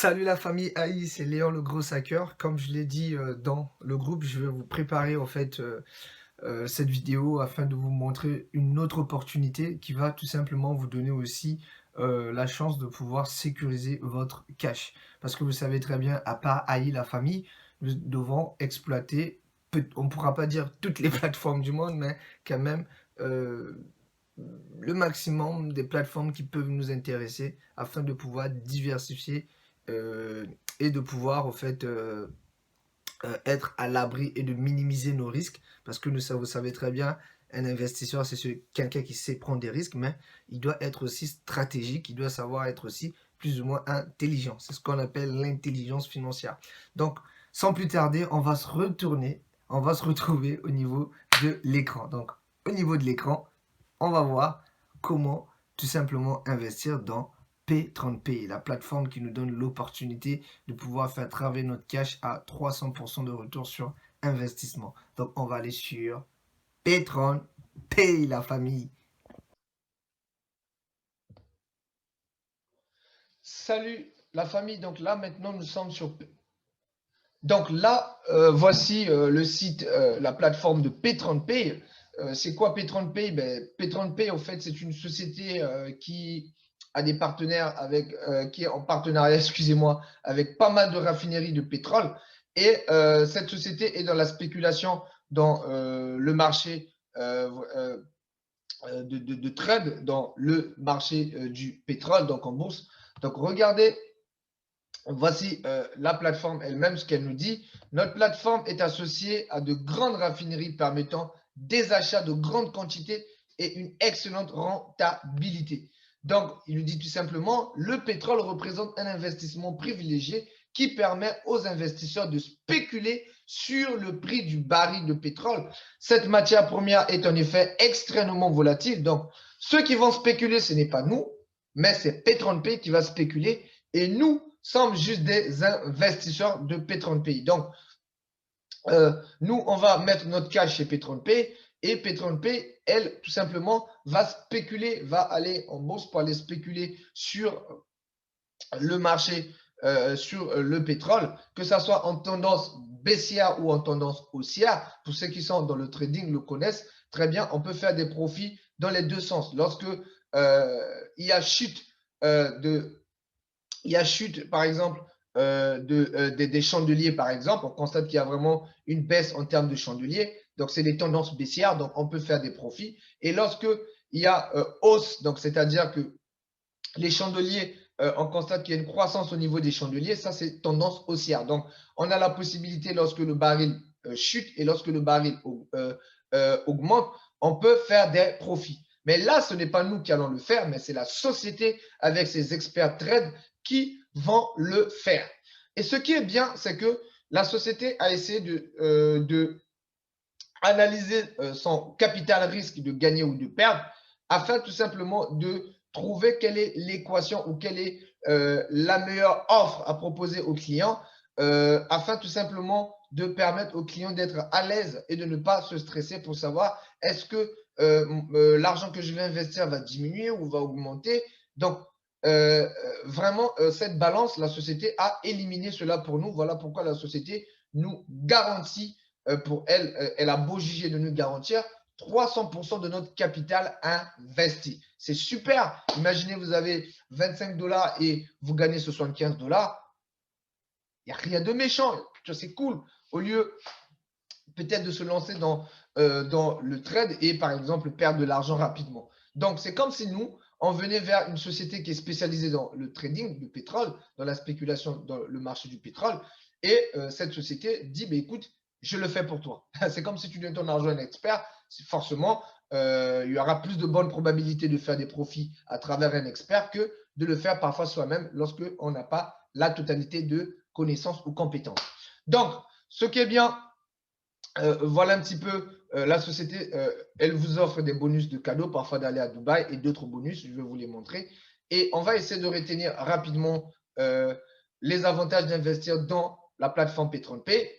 Salut la famille AI, c'est Léon le gros hacker. Comme je l'ai dit dans le groupe, je vais vous préparer cette vidéo afin de vous montrer une autre opportunité qui va tout simplement vous donner aussi la chance de pouvoir sécuriser votre cash. Parce que vous savez très bien, à part AI la famille, nous devons exploiter, on ne pourra pas dire toutes les plateformes du monde, mais quand même euh, le maximum des plateformes qui peuvent nous intéresser afin de pouvoir diversifier euh, et de pouvoir être à l'abri et de minimiser nos risques parce que vous savez très bien, un investisseur c'est quelqu'un qui sait prendre des risques, mais il doit être aussi stratégique, il doit savoir être aussi plus ou moins intelligent. C'est ce qu'on appelle l'intelligence financière. Donc sans plus tarder, on va se retrouver au niveau de l'écran. Donc au niveau de l'écran, on va voir comment tout simplement investir dans P30P, la plateforme qui nous donne l'opportunité de pouvoir faire travailler notre cash à 300% de retour sur investissement. Donc on va aller sur P30P, la famille. Salut la famille, donc là maintenant nous sommes sur... Donc là, voici le site, la plateforme de P30P. C'est quoi P30P? Ben, P30P, en fait, c'est une société qui a des partenaires qui est en partenariat, excusez-moi, avec pas mal de raffineries de pétrole. Et cette société est dans la spéculation dans le marché de trade, dans le marché du pétrole, donc en bourse. Donc regardez. Voici la plateforme elle-même, ce qu'elle nous dit. Notre plateforme est associée à de grandes raffineries permettant des achats de grandes quantités et une excellente rentabilité. Donc, il nous dit tout simplement, le pétrole représente un investissement privilégié qui permet aux investisseurs de spéculer sur le prix du baril de pétrole. Cette matière première est en effet extrêmement volatile. Donc, ceux qui vont spéculer, ce n'est pas nous, mais c'est P30P qui va spéculer et nous sommes juste des investisseurs de P30P. Donc, nous, on va mettre notre cash chez P30P et P30P, elle, tout simplement, va spéculer, va aller en bourse pour aller spéculer sur le marché, sur le pétrole, que ça soit en tendance baissière ou en tendance haussière. Pour ceux qui sont dans le trading le connaissent très bien, on peut faire des profits dans les deux sens. Lorsque il y a chute par exemple, des chandeliers, par exemple, on constate qu'il y a vraiment une baisse en termes de chandeliers. Donc, c'est des tendances baissières, donc on peut faire des profits. Et lorsque il y a hausse, donc c'est-à-dire que les chandeliers, on constate qu'il y a une croissance au niveau des chandeliers, ça c'est tendance haussière. Donc, on a la possibilité lorsque le baril chute et lorsque le baril augmente, on peut faire des profits. Mais là, ce n'est pas nous qui allons le faire, mais c'est la société avec ses experts trade qui vont le faire. Et ce qui est bien, c'est que la société a essayé de analyser son capital risque de gagner ou de perdre afin tout simplement de trouver quelle est l'équation ou quelle est la meilleure offre à proposer aux clients afin tout simplement de permettre aux clients d'être à l'aise et de ne pas se stresser pour savoir est-ce que l'argent que je vais investir va diminuer ou va augmenter. Donc, vraiment, cette balance, la société a éliminé cela pour nous. Voilà pourquoi la société nous garantit pour elle, elle a beau juger de nous garantir 300% de notre capital investi. C'est super. Imaginez, vous avez 25 dollars et vous gagnez 75 dollars. Il n'y a rien de méchant. C'est cool. Au lieu peut-être de se lancer dans le trade et par exemple perdre de l'argent rapidement. Donc, c'est comme si nous, on venait vers une société qui est spécialisée dans le trading du pétrole, dans la spéculation dans le marché du pétrole. Et cette société dit, bah, écoute, je le fais pour toi. C'est comme si tu donnes ton argent à un expert. Forcément, il y aura plus de bonnes probabilités de faire des profits à travers un expert que de le faire parfois soi-même lorsque on n'a pas la totalité de connaissances ou compétences. Donc, ce qui est bien, voilà un petit peu la société, elle vous offre des bonus de cadeaux, parfois d'aller à Dubaï et d'autres bonus, je vais vous les montrer. Et on va essayer de retenir rapidement les avantages d'investir dans la plateforme P30P.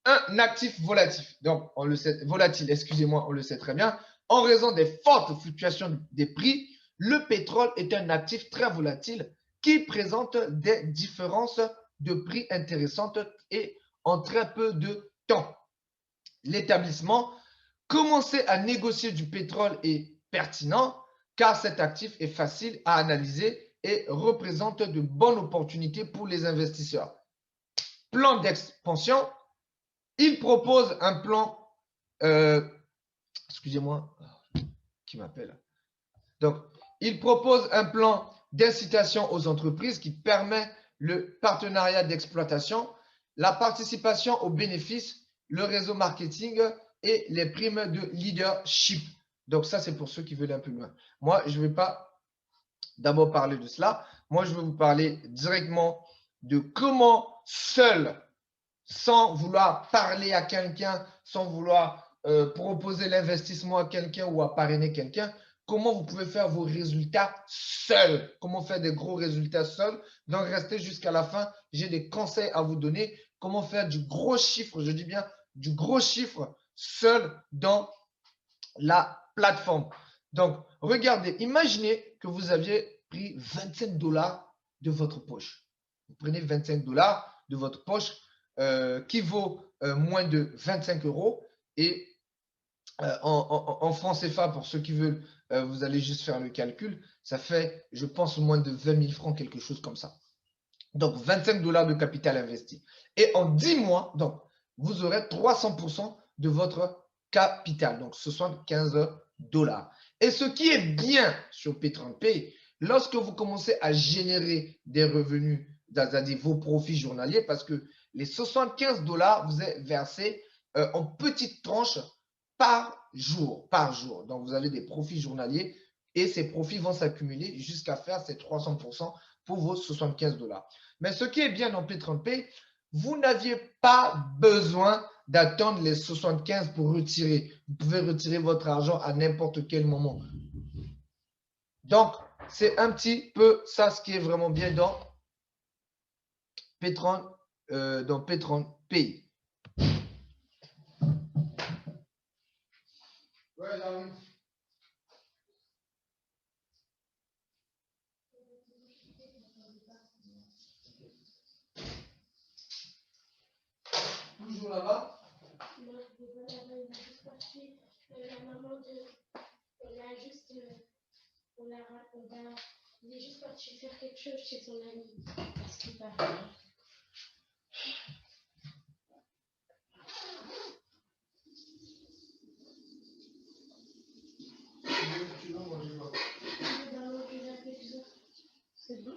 Un actif volatif, donc on le sait, volatile, excusez-moi, on le sait très bien. En raison des fortes fluctuations des prix, le pétrole est un actif très volatile qui présentent des différences de prix intéressantes et en très peu de temps. L'établissement, commencer à négocier du pétrole est pertinent car cet actif est facile à analyser et représente de bonnes opportunités pour les investisseurs. Plan d'expansion, il propose un plan, excusez-moi, qui m'appelle. Donc, il propose un plan d'incitation aux entreprises qui permet le partenariat d'exploitation, la participation aux bénéfices, le réseau marketing et les primes de leadership. Donc, ça, c'est pour ceux qui veulent un peu loin. Moi, je ne vais pas d'abord parler de cela. Moi, je vais vous parler directement de comment seul, sans vouloir parler à quelqu'un, sans vouloir proposer l'investissement à quelqu'un ou à parrainer quelqu'un, comment vous pouvez faire vos résultats seul, comment faire des gros résultats seul. Donc, restez jusqu'à la fin. J'ai des conseils à vous donner. Comment faire du gros chiffre, je dis bien du gros chiffre seul dans la plateforme. Donc, regardez, imaginez que vous aviez pris 25 $ de votre poche. Vous prenez 25 $ de votre poche qui vaut moins de 25 € et en francs CFA, pour ceux qui veulent, vous allez juste faire le calcul, ça fait, je pense, moins de 20 000 francs, quelque chose comme ça. Donc, 25 $ de capital investi. Et en 10 mois, donc, vous aurez 300% de votre capital, donc 75 $. Et ce qui est bien sur P30P, lorsque vous commencez à générer des revenus, c'est-à-dire vos profits journaliers, parce que les 75 $ vous êtes versés en petites tranches par jour, Donc, vous avez des profits journaliers et ces profits vont s'accumuler jusqu'à faire ces 300% pour vos 75 $. Mais ce qui est bien dans P30P, vous n'aviez pas besoin d'attendre les 75 pour retirer. Vous pouvez retirer votre argent à n'importe quel moment. Donc, c'est un petit peu ça ce qui est vraiment bien dans P30P. Ouais, j'arrive. Toujours là-bas? Non, voilà, il a juste parti. La maman de. Elle a juste. Il est juste parti faire quelque chose chez son ami. Parce qu'il parle. C'est bon.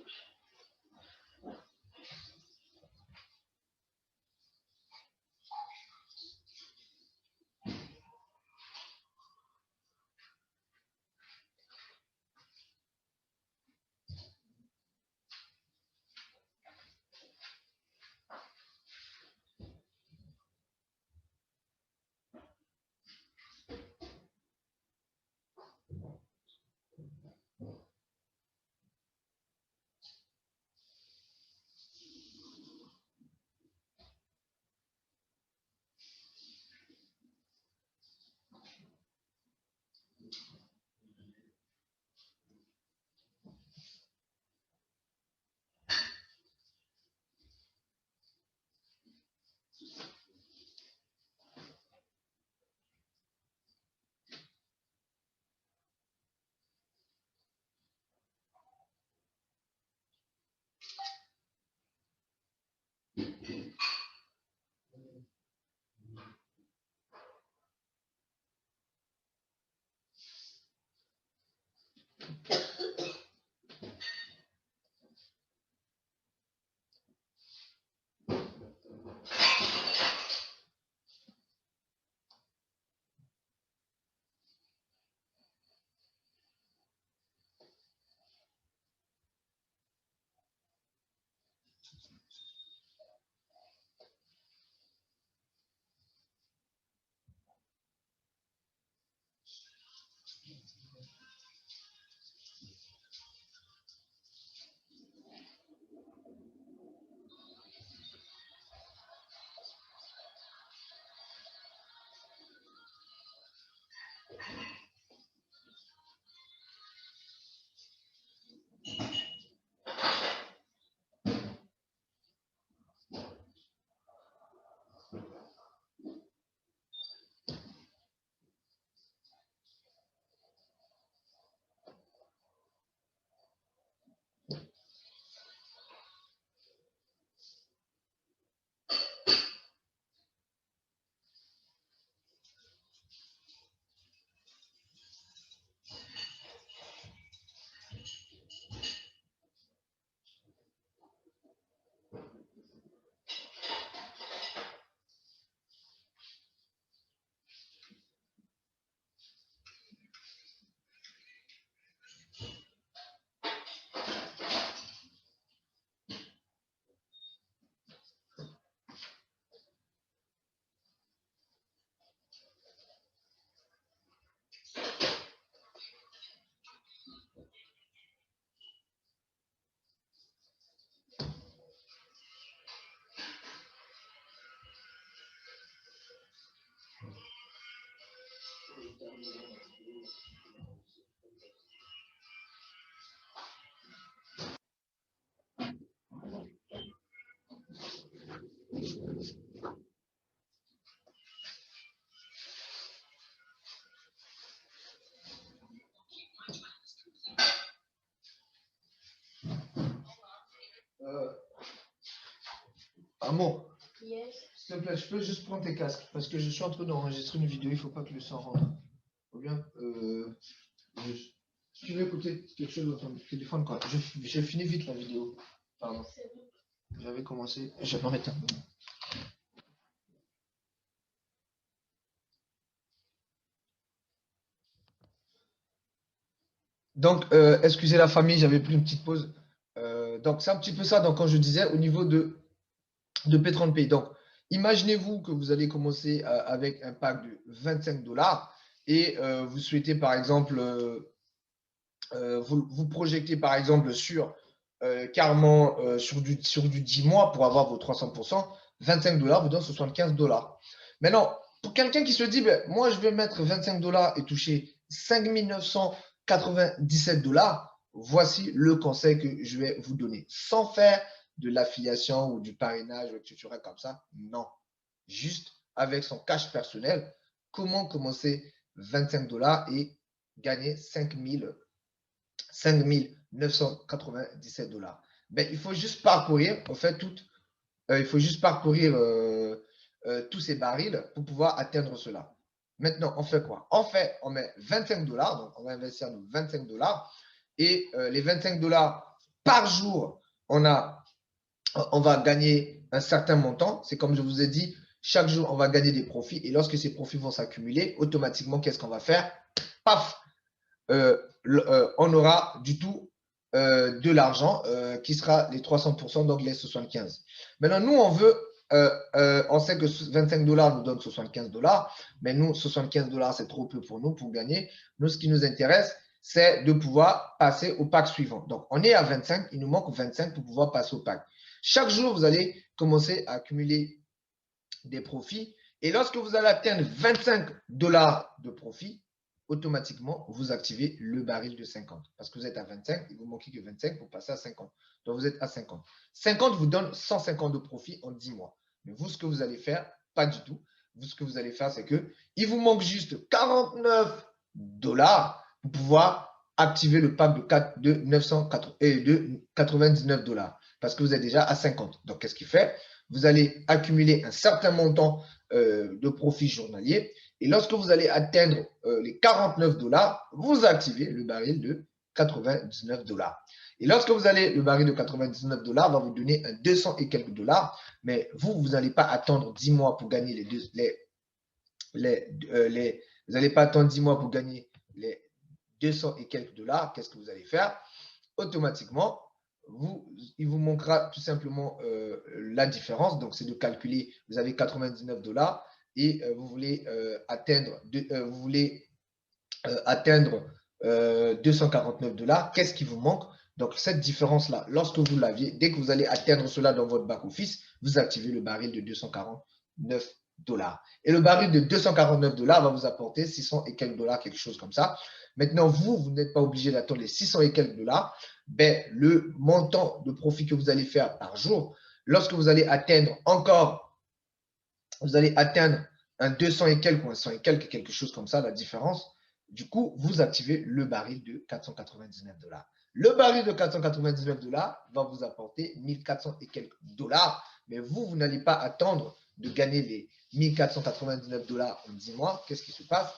Amour, Yes. s'il te plaît, je peux juste prendre tes casques parce que je suis en train d'enregistrer une vidéo, il ne faut pas que le son rentre. Ou bien, si tu veux écouter quelque chose dans ton téléphone, quoi. Je finis vite la vidéo. Pardon. J'avais commencé. Je vais m'arrêter un peu. Donc, excusez la famille, j'avais pris une petite pause. Donc, c'est un petit peu ça. Donc, quand je disais au niveau de P30P. Donc, imaginez-vous que vous allez commencer avec un pack de 25 $ et vous souhaitez, par exemple, vous projetez, par exemple, sur carrément sur du 10 mois pour avoir vos 300%. 25 $ vous donne 75 $. Maintenant, pour quelqu'un qui se dit, ben, moi, je vais mettre 25 $ et toucher 5 997 $, voici le conseil que je vais vous donner. Sans faire de l'affiliation ou du parrainage, etc. comme ça. Non. Juste avec son cash personnel, comment commencer 25 $ et gagner 5 997 $. Ben, il faut juste parcourir, en fait, il faut juste parcourir tous ces barils pour pouvoir atteindre cela. Maintenant, on fait quoi? On met 25 $, donc on va investir nos 25 $ et les 25 $ par jour, on va gagner un certain montant. C'est comme je vous ai dit, chaque jour, on va gagner des profits et lorsque ces profits vont s'accumuler, automatiquement, qu'est-ce qu'on va faire? Paf! On aura du tout de l'argent qui sera les 300%, donc les 75. Maintenant, nous, on sait que 25 $ nous donne 75 $, mais nous, 75 $, c'est trop peu pour nous pour gagner. Nous, ce qui nous intéresse, c'est de pouvoir passer au pack suivant. Donc, on est à 25, il nous manque 25 pour pouvoir passer au pack. Chaque jour, vous allez commencer à accumuler des profits. Et lorsque vous allez atteindre 25 $ de profit, automatiquement, vous activez le baril de 50. Parce que vous êtes à 25, il vous manque que 25 pour passer à 50. Donc, vous êtes à 50. 50 vous donne 150 de profit en 10 mois. Mais vous, ce que vous allez faire, pas du tout. Vous, ce que vous allez faire, c'est que il vous manque juste 49 $ pour pouvoir activer le pack de 99 $. Parce que vous êtes déjà à 50. Donc, qu'est-ce qu'il fait? Vous allez accumuler un certain montant de profit journalier. Et lorsque vous allez atteindre les 49 $, vous activez le baril de 99 $. Et lorsque vous allez, le baril de 99 $ va vous donner un 200 et quelques dollars. Mais vous n'allez pas attendre 10 mois pour gagner vous n'allez pas attendre 10 mois pour gagner les 200 et quelques dollars. Qu'est-ce que vous allez faire? Automatiquement, il vous manquera tout simplement la différence. Donc, c'est de calculer, vous avez 99 $ et vous voulez atteindre 249 $. Qu'est-ce qui vous manque? Donc, cette différence-là, lorsque vous l'aviez, dès que vous allez atteindre cela dans votre back-office, vous activez le baril de 249 $. Et le baril de 249 $ va vous apporter 600 et quelques dollars, quelque chose comme ça. Maintenant, vous n'êtes pas obligé d'attendre les 600 et quelques dollars. Ben, le montant de profit que vous allez faire par jour, lorsque vous allez atteindre un 200 et quelques ou un 100 et quelques, quelque chose comme ça, la différence, du coup, vous activez le baril de 499 $. Le baril de 499 $ va vous apporter 1400 et quelques dollars, mais vous n'allez pas attendre de gagner les 1499 $ en 10 mois. Qu'est-ce qui se passe?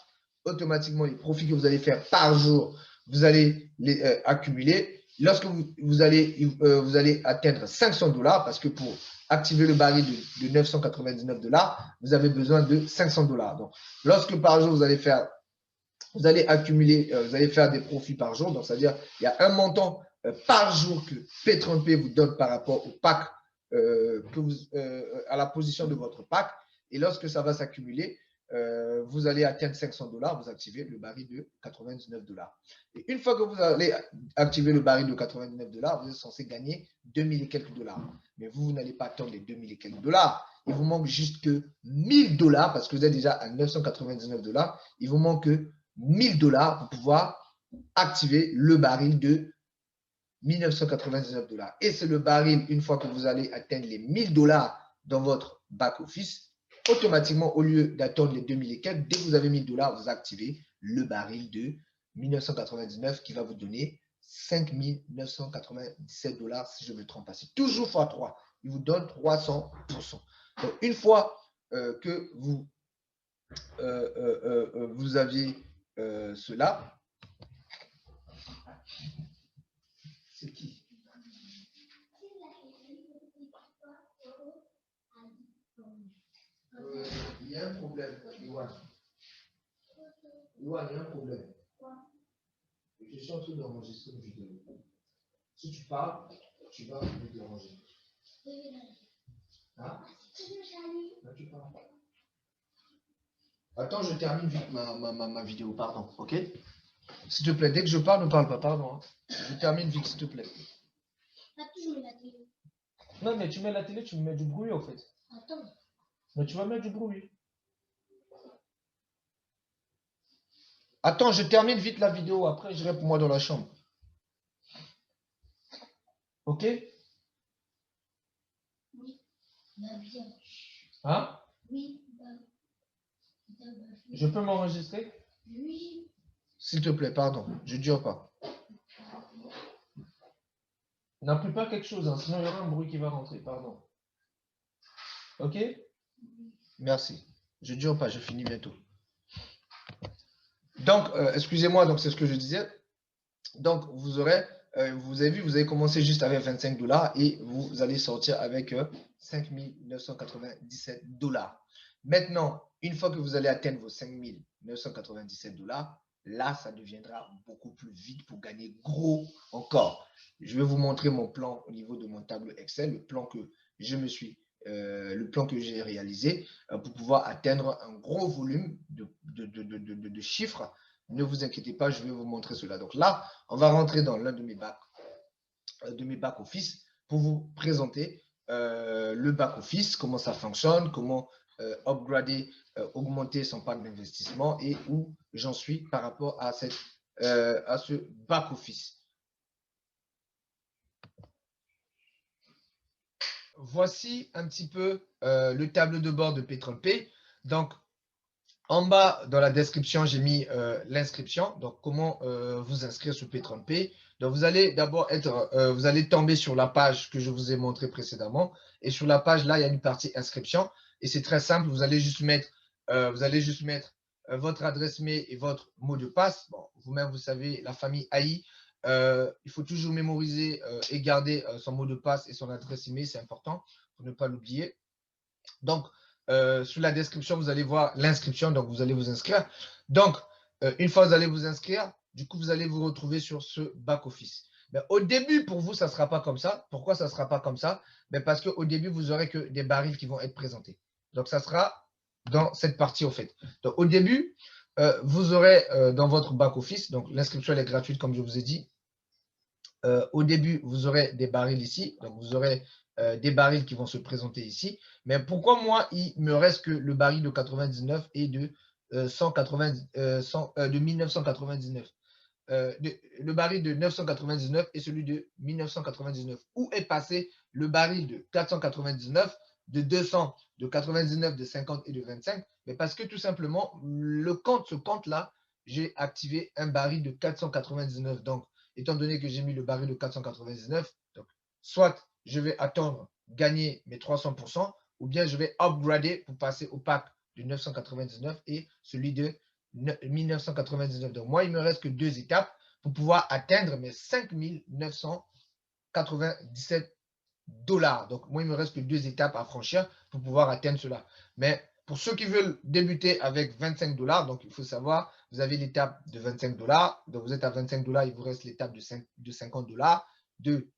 Automatiquement, les profits que vous allez faire par jour, vous allez les accumuler. Lorsque vous allez atteindre 500 $, parce que pour activer le baril de 999 $, vous avez besoin de 500 $. Donc, lorsque par jour, vous allez accumuler, vous allez faire des profits par jour. Donc, c'est-à-dire il y a un montant par jour que P30P vous donne par rapport au pack, à la position de votre pack. Et lorsque ça va s'accumuler, vous allez atteindre 500 $, vous activez le baril de 99 $. Et une fois que vous allez activer le baril de 99 $, vous êtes censé gagner 2000 et quelques dollars. Mais vous n'allez pas attendre les 2000 et quelques dollars. Il vous manque juste que 1000 $ parce que vous êtes déjà à 999 $. Il vous manque que 1000 $ pour pouvoir activer le baril de 1999 $. Et c'est le baril, une fois que vous allez atteindre les 1000 $ dans votre back-office, automatiquement, au lieu d'attendre les 2000 et quelques, dès que vous avez 1000 $, vous activez le baril de 1999 qui va vous donner 5 997 $ si je ne me trompe pas. C'est toujours x3. Il vous donne 300%. Donc, une fois que vous aviez cela, c'est qui? Il y a un problème, Iwan. Iwan, il y a un problème. Je suis en train d'enregistrer une vidéo. Si tu parles, tu vas me déranger. Hein? Là, tu parles. Attends, je termine vite ma vidéo, pardon, ok? S'il te plaît, dès que je parle, ne parle pas, pardon. Hein. Je termine vite, s'il te plaît. Non, mais tu mets la télé, tu me mets du bruit, en fait. Attends. Mais tu vas mettre du bruit. Attends, je termine vite la vidéo, après je réponds moi dans la chambre. Ok? Oui, bah bien. Hein? Oui, Je peux m'enregistrer? Oui. S'il te plaît, pardon, je ne dure pas. N'appuie pas quelque chose, hein, sinon il y aura un bruit qui va rentrer, pardon. Ok? Merci. Je ne dure pas, je finis bientôt. Donc, excusez-moi, donc c'est ce que je disais. Donc, vous aurez, vous avez vu, vous avez commencé juste avec 25 $ et vous allez sortir avec 5 997 $. Maintenant, une fois que vous allez atteindre vos 5 997 $, là, ça deviendra beaucoup plus vite pour gagner gros encore. Je vais vous montrer mon plan au niveau de mon tableau Excel, le plan que j'ai réalisé pour pouvoir atteindre un gros volume de chiffres. Ne vous inquiétez pas, je vais vous montrer cela. Donc là, on va rentrer dans l'un de mes back office pour vous présenter le back office, comment ça fonctionne, comment upgrader, augmenter son pack d'investissement et où j'en suis par rapport à ce back office. Voici un petit peu le tableau de bord de PetrolPay. Donc, en bas, dans la description, j'ai mis l'inscription. Donc, comment vous inscrire sur PetrolPay. Donc, vous allez d'abord vous allez tomber sur la page que je vous ai montrée précédemment. Et sur la page, là, il y a une partie inscription. Et c'est très simple. Vous allez juste mettre, votre adresse mail et votre mot de passe. Bon, vous-même, vous savez, la famille AI. Il faut toujours mémoriser et garder son mot de passe et son adresse email. C'est important pour ne pas l'oublier. Donc, sous la description, vous allez voir l'inscription. Donc, vous allez vous inscrire. Donc, une fois que vous allez vous inscrire, du coup, vous allez vous retrouver sur ce back-office. Mais au début, pour vous, ça ne sera pas comme ça. Pourquoi ça ne sera pas comme ça? Mais parce qu'au début, vous n'aurez que des barils qui vont être présentés. Donc, ça sera dans cette partie, au fait. Donc, au début, vous aurez dans votre back-office, donc l'inscription elle est gratuite, comme je vous ai dit. Au début, vous aurez des barils ici. Donc, vous aurez des barils qui vont se présenter ici. Mais pourquoi moi, il me reste que le baril de 99 et de 1999 le baril de 999 et celui de 1999. Où est passé le baril de 499, de 200, de 99, de 50 et de 25? Mais parce que tout simplement, ce compte-là, j'ai activé un baril de 499. Donc, étant donné que j'ai mis le baril de 499, donc, soit je vais attendre gagner mes 300%, ou bien je vais upgrader pour passer au pack de 999 et celui de 1999. Donc, moi, il ne me reste que 2 étapes pour pouvoir atteindre mes 5 997 $. Donc, moi, il me reste que 2 étapes à franchir pour pouvoir atteindre cela. Mais pour ceux qui veulent débuter avec 25 $, donc il faut savoir, vous avez l'étape de 25 $. Donc, vous êtes à 25 $, il vous reste l'étape de 50 $, de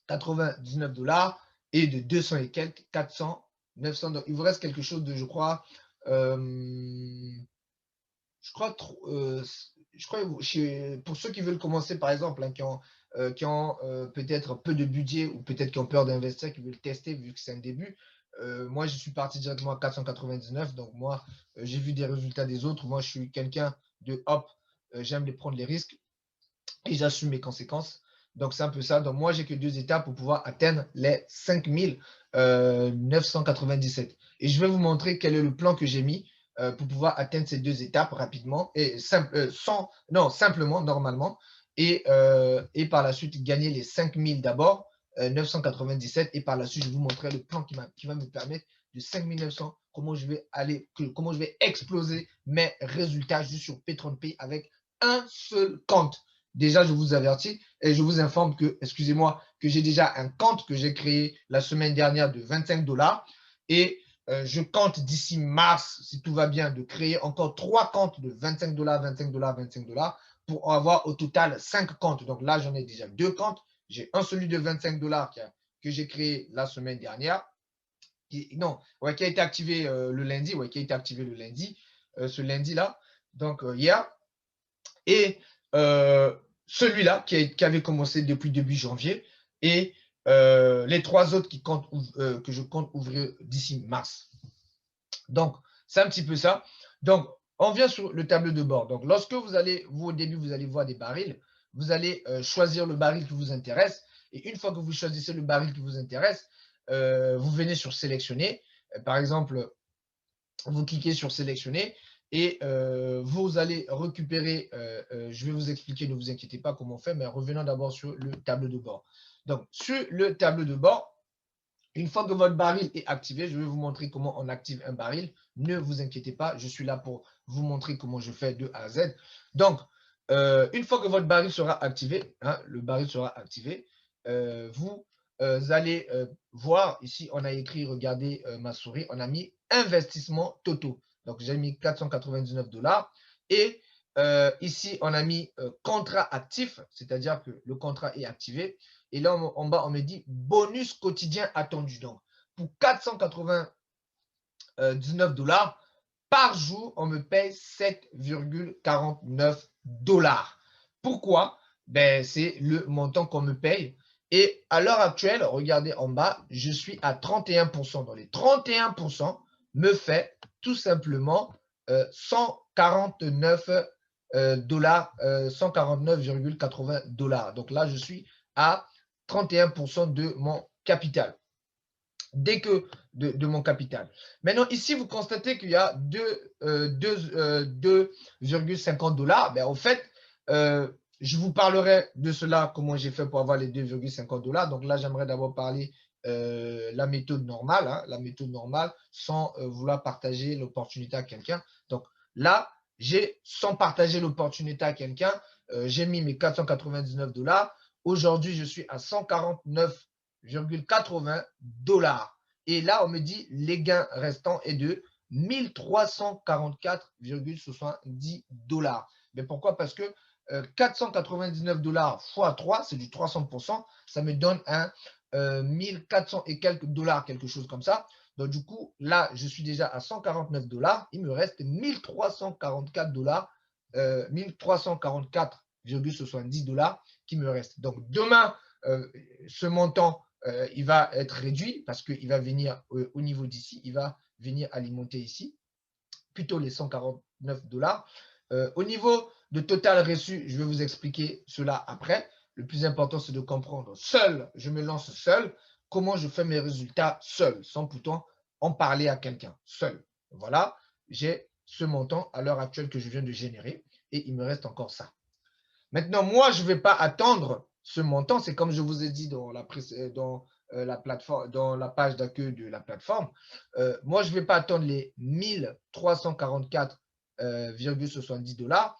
99 $ et de 200 et quelques, 400, 900. Donc, il vous reste quelque chose de, je crois, pour ceux qui veulent commencer, par exemple, hein, qui ont peut-être peu de budget ou peut-être qui ont peur d'investir, qui veulent tester vu que c'est un début. Moi, je suis parti directement à 499. Donc, moi, j'ai vu des résultats des autres. Moi, je suis quelqu'un de hop, j'aime prendre les risques et j'assume mes conséquences. Donc, c'est un peu ça. Donc, moi, j'ai que 2 étapes pour pouvoir atteindre les 5 997. Et je vais vous montrer quel est le plan que j'ai mis pour pouvoir atteindre ces 2 étapes rapidement et simplement, normalement. et par la suite gagner les 5000 d'abord, 997, et par la suite, je vous montrerai le plan qui va me permettre de 5900, comment je vais exploser mes résultats juste sur P30P avec un seul compte. Déjà, je vous avertis et je vous informe que, excusez-moi, que j'ai déjà un compte que j'ai créé la semaine dernière de 25 $ et je compte d'ici mars, si tout va bien, de créer encore 3 comptes de 25 $, 25 $, 25 $ pour avoir au total 5 comptes. Donc là, j'en ai déjà 2 comptes. J'ai un celui de 25 $ que j'ai créé la semaine dernière, qui a été activé le lundi, ce lundi-là, donc hier. Et celui-là qui avait commencé depuis début janvier, et les 3 autres que je compte ouvrir d'ici mars. Donc, c'est un petit peu ça. Donc, on vient sur le tableau de bord. Donc, lorsque au début, vous allez voir des barils, vous allez choisir le baril qui vous intéresse. Et une fois que vous choisissez le baril qui vous intéresse, vous venez sur sélectionner. Par exemple, vous cliquez sur sélectionner et vous allez récupérer, je vais vous expliquer, ne vous inquiétez pas comment on fait, mais revenons d'abord sur le tableau de bord. Donc, sur le tableau de bord, une fois que votre baril est activé, je vais vous montrer comment on active un baril. Ne vous inquiétez pas, je suis là pour vous montrer comment je fais de A à Z. Donc, une fois que votre baril sera activé, le baril sera activé, vous allez voir, ici, on a écrit, regardez ma souris, on a mis investissement totaux. Donc, j'ai mis 499 $. Et ici, on a mis contrat actif, c'est-à-dire que le contrat est activé. Et là, en bas, on me dit bonus quotidien attendu. Donc, pour 499 $ par jour, on me paye 7,49 $. Pourquoi? Ben, c'est le montant qu'on me paye. Et à l'heure actuelle, regardez en bas, je suis à 31%. Donc, les 31% me fait tout simplement 149 $, 149,80 $. Donc là, je suis à 31% de mon capital. Dès que de mon capital. Maintenant, ici, vous constatez qu'il y a 2,50 $. Ben, en fait, je vous parlerai de cela, comment j'ai fait pour avoir les 2,50 $. Donc là, j'aimerais d'abord parler la méthode normale, la méthode normale, sans vouloir partager l'opportunité à quelqu'un. Donc là, sans partager l'opportunité à quelqu'un, j'ai mis mes 499 $. Aujourd'hui, je suis à 149,80 $. Et là, on me dit les gains restants est de 1344,70 $. Mais pourquoi? Parce que 499 $ fois 3, c'est du 300%. Ça me donne un 1400 et quelques $, quelque chose comme ça. Donc, du coup, là, je suis déjà à 149 $. Il me reste 1344 $, 1344,70 $ qui me reste. Donc, demain, ce montant, il va être réduit parce qu'il va venir au niveau d'ici, il va venir alimenter ici, plutôt les 149 $. Au niveau de total reçu, je vais vous expliquer cela après. Le plus important, c'est de comprendre seul, je me lance seul, comment je fais mes résultats seul, sans pourtant en parler à quelqu'un, seul. Voilà, j'ai ce montant à l'heure actuelle que je viens de générer et il me reste encore ça. Maintenant, moi, je ne vais pas attendre ce montant. C'est comme je vous ai dit dans la plateforme, dans la page d'accueil de la plateforme. Moi, je ne vais pas attendre les 1344,70 $.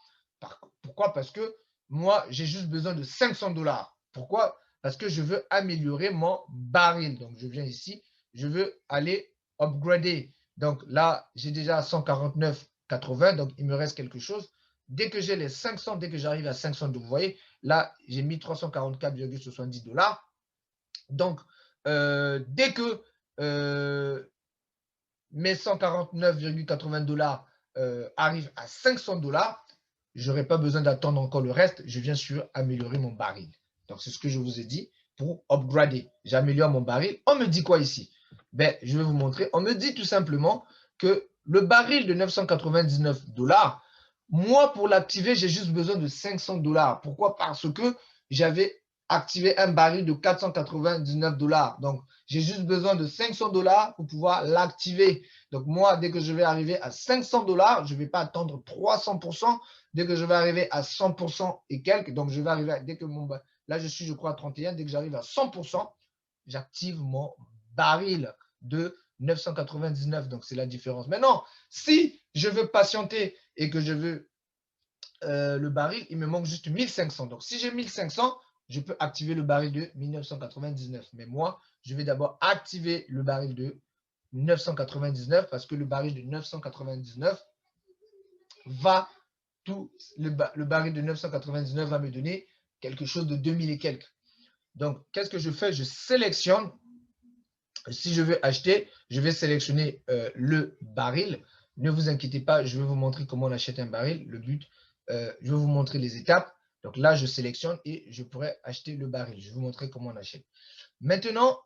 Pourquoi? Parce que moi, j'ai juste besoin de 500 $. Pourquoi? Parce que je veux améliorer mon baril. Donc, je viens ici, je veux aller upgrader. Donc là, j'ai déjà 149,80, donc il me reste quelque chose. Dès que j'ai les 500, dès que j'arrive à 500, vous voyez, là, j'ai mis 344,70 $. Donc, dès que mes 149,80 $ arrivent à 500 $, je n'aurai pas besoin d'attendre encore le reste. Je viens sur améliorer mon baril. Donc, c'est ce que je vous ai dit pour upgrader. J'améliore mon baril. On me dit quoi ici? Ben, je vais vous montrer. On me dit tout simplement que le baril de 999 $, moi, pour l'activer, j'ai juste besoin de 500 $. Pourquoi? Parce que j'avais activer un baril de 499 $. Donc, j'ai juste besoin de 500 $ pour pouvoir l'activer. Donc, moi, dès que je vais arriver à 500 $, je ne vais pas attendre 300%. Dès que je vais arriver à 100% et quelques, donc je vais arriver à, dès que mon, là, je suis, je crois, à 31. Dès que j'arrive à 100%, j'active mon baril de 999. Donc, c'est la différence. Maintenant, si je veux patienter et que je veux le baril, il me manque juste 1500. Donc, si j'ai 1500, je peux activer le baril de 1999. Mais moi, je vais d'abord activer le baril de 999 parce que le baril de 999 va le baril de 999 va me donner quelque chose de 2000 et quelques. Donc, qu'est-ce que je fais? Je sélectionne. Si je veux acheter, je vais sélectionner le baril. Ne vous inquiétez pas, je vais vous montrer comment on achète un baril. Le but, je vais vous montrer les étapes. Donc là, je sélectionne et je pourrais acheter le baril. Je vais vous montrer comment on achète. Maintenant,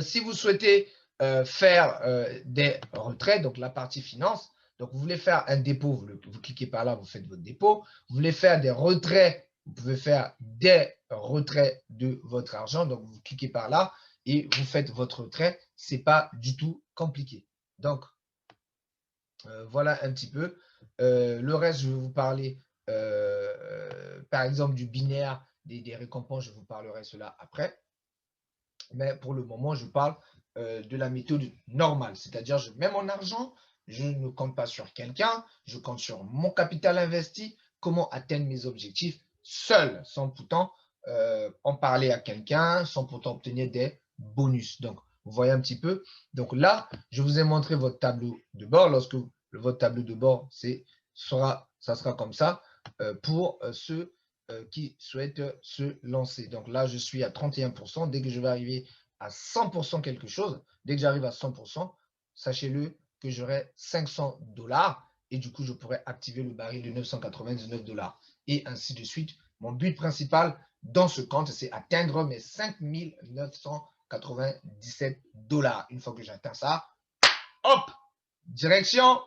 si vous souhaitez faire des retraits, donc la partie finance, donc vous voulez faire un dépôt, vous cliquez par là, vous faites votre dépôt. Vous voulez faire des retraits, vous pouvez faire des retraits de votre argent. Donc vous cliquez par là et vous faites votre retrait. Ce n'est pas du tout compliqué. Donc, voilà un petit peu. Le reste, je vais vous parler, par exemple, du binaire, des récompenses. Je vous parlerai cela après. Mais pour le moment, je parle de la méthode normale. C'est-à-dire, je mets mon argent, je ne compte pas sur quelqu'un, je compte sur mon capital investi, comment atteindre mes objectifs seul, sans pourtant en parler à quelqu'un, sans pourtant obtenir des bonus. Donc, vous voyez un petit peu. Donc là, je vous ai montré votre tableau de bord. Lorsque votre tableau de bord, ça sera comme ça pour ceux qui souhaitent se lancer. Donc là, je suis à 31%. Dès que je vais arriver à 100% quelque chose, dès que j'arrive à 100%, sachez-le que j'aurai 500 $ et du coup, je pourrai activer le baril de 999 $ et ainsi de suite. Mon but principal dans ce compte, c'est atteindre mes 5997 $. Une fois que j'atteins ça, hop, direction,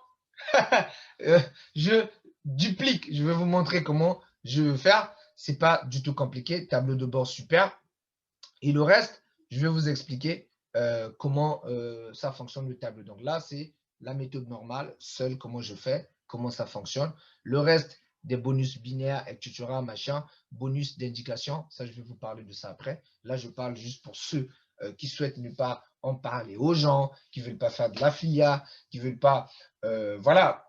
je duplique. Je vais vous montrer comment je vais faire. Ce n'est pas du tout compliqué. Tableau de bord super. Et le reste, je vais vous expliquer comment ça fonctionne le tableau. Donc là, c'est la méthode normale, seule, comment je fais, comment ça fonctionne. Le reste, des bonus binaires, etc., machin, bonus d'indication, ça, je vais vous parler de ça après. Là, je parle juste pour ceux qui souhaitent ne pas en parler aux gens, qui ne veulent pas faire de l'affiliat, qui ne veulent pas, voilà,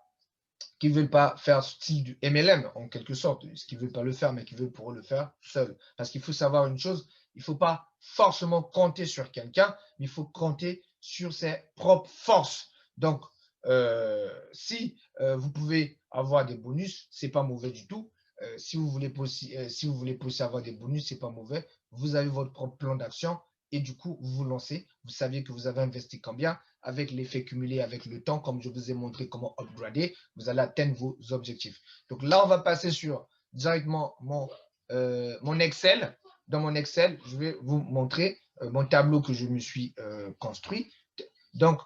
qui ne veulent pas faire style du MLM en quelque sorte, qui ne veulent pas le faire, mais qui veulent pour eux le faire seul. Parce qu'il faut savoir une chose, il ne faut pas forcément compter sur quelqu'un, mais il faut compter sur ses propres forces. Donc, si vous pouvez avoir des bonus, ce n'est pas mauvais du tout. Si vous voulez aussi avoir des bonus, ce n'est pas mauvais. Vous avez votre propre plan d'action et du coup, vous vous lancez. Vous saviez que vous avez investi combien avec l'effet cumulé avec le temps, comme je vous ai montré comment upgrader, vous allez atteindre vos objectifs. Donc là, on va passer sur directement mon Excel. Dans mon Excel, je vais vous montrer mon tableau que je me suis construit. Donc,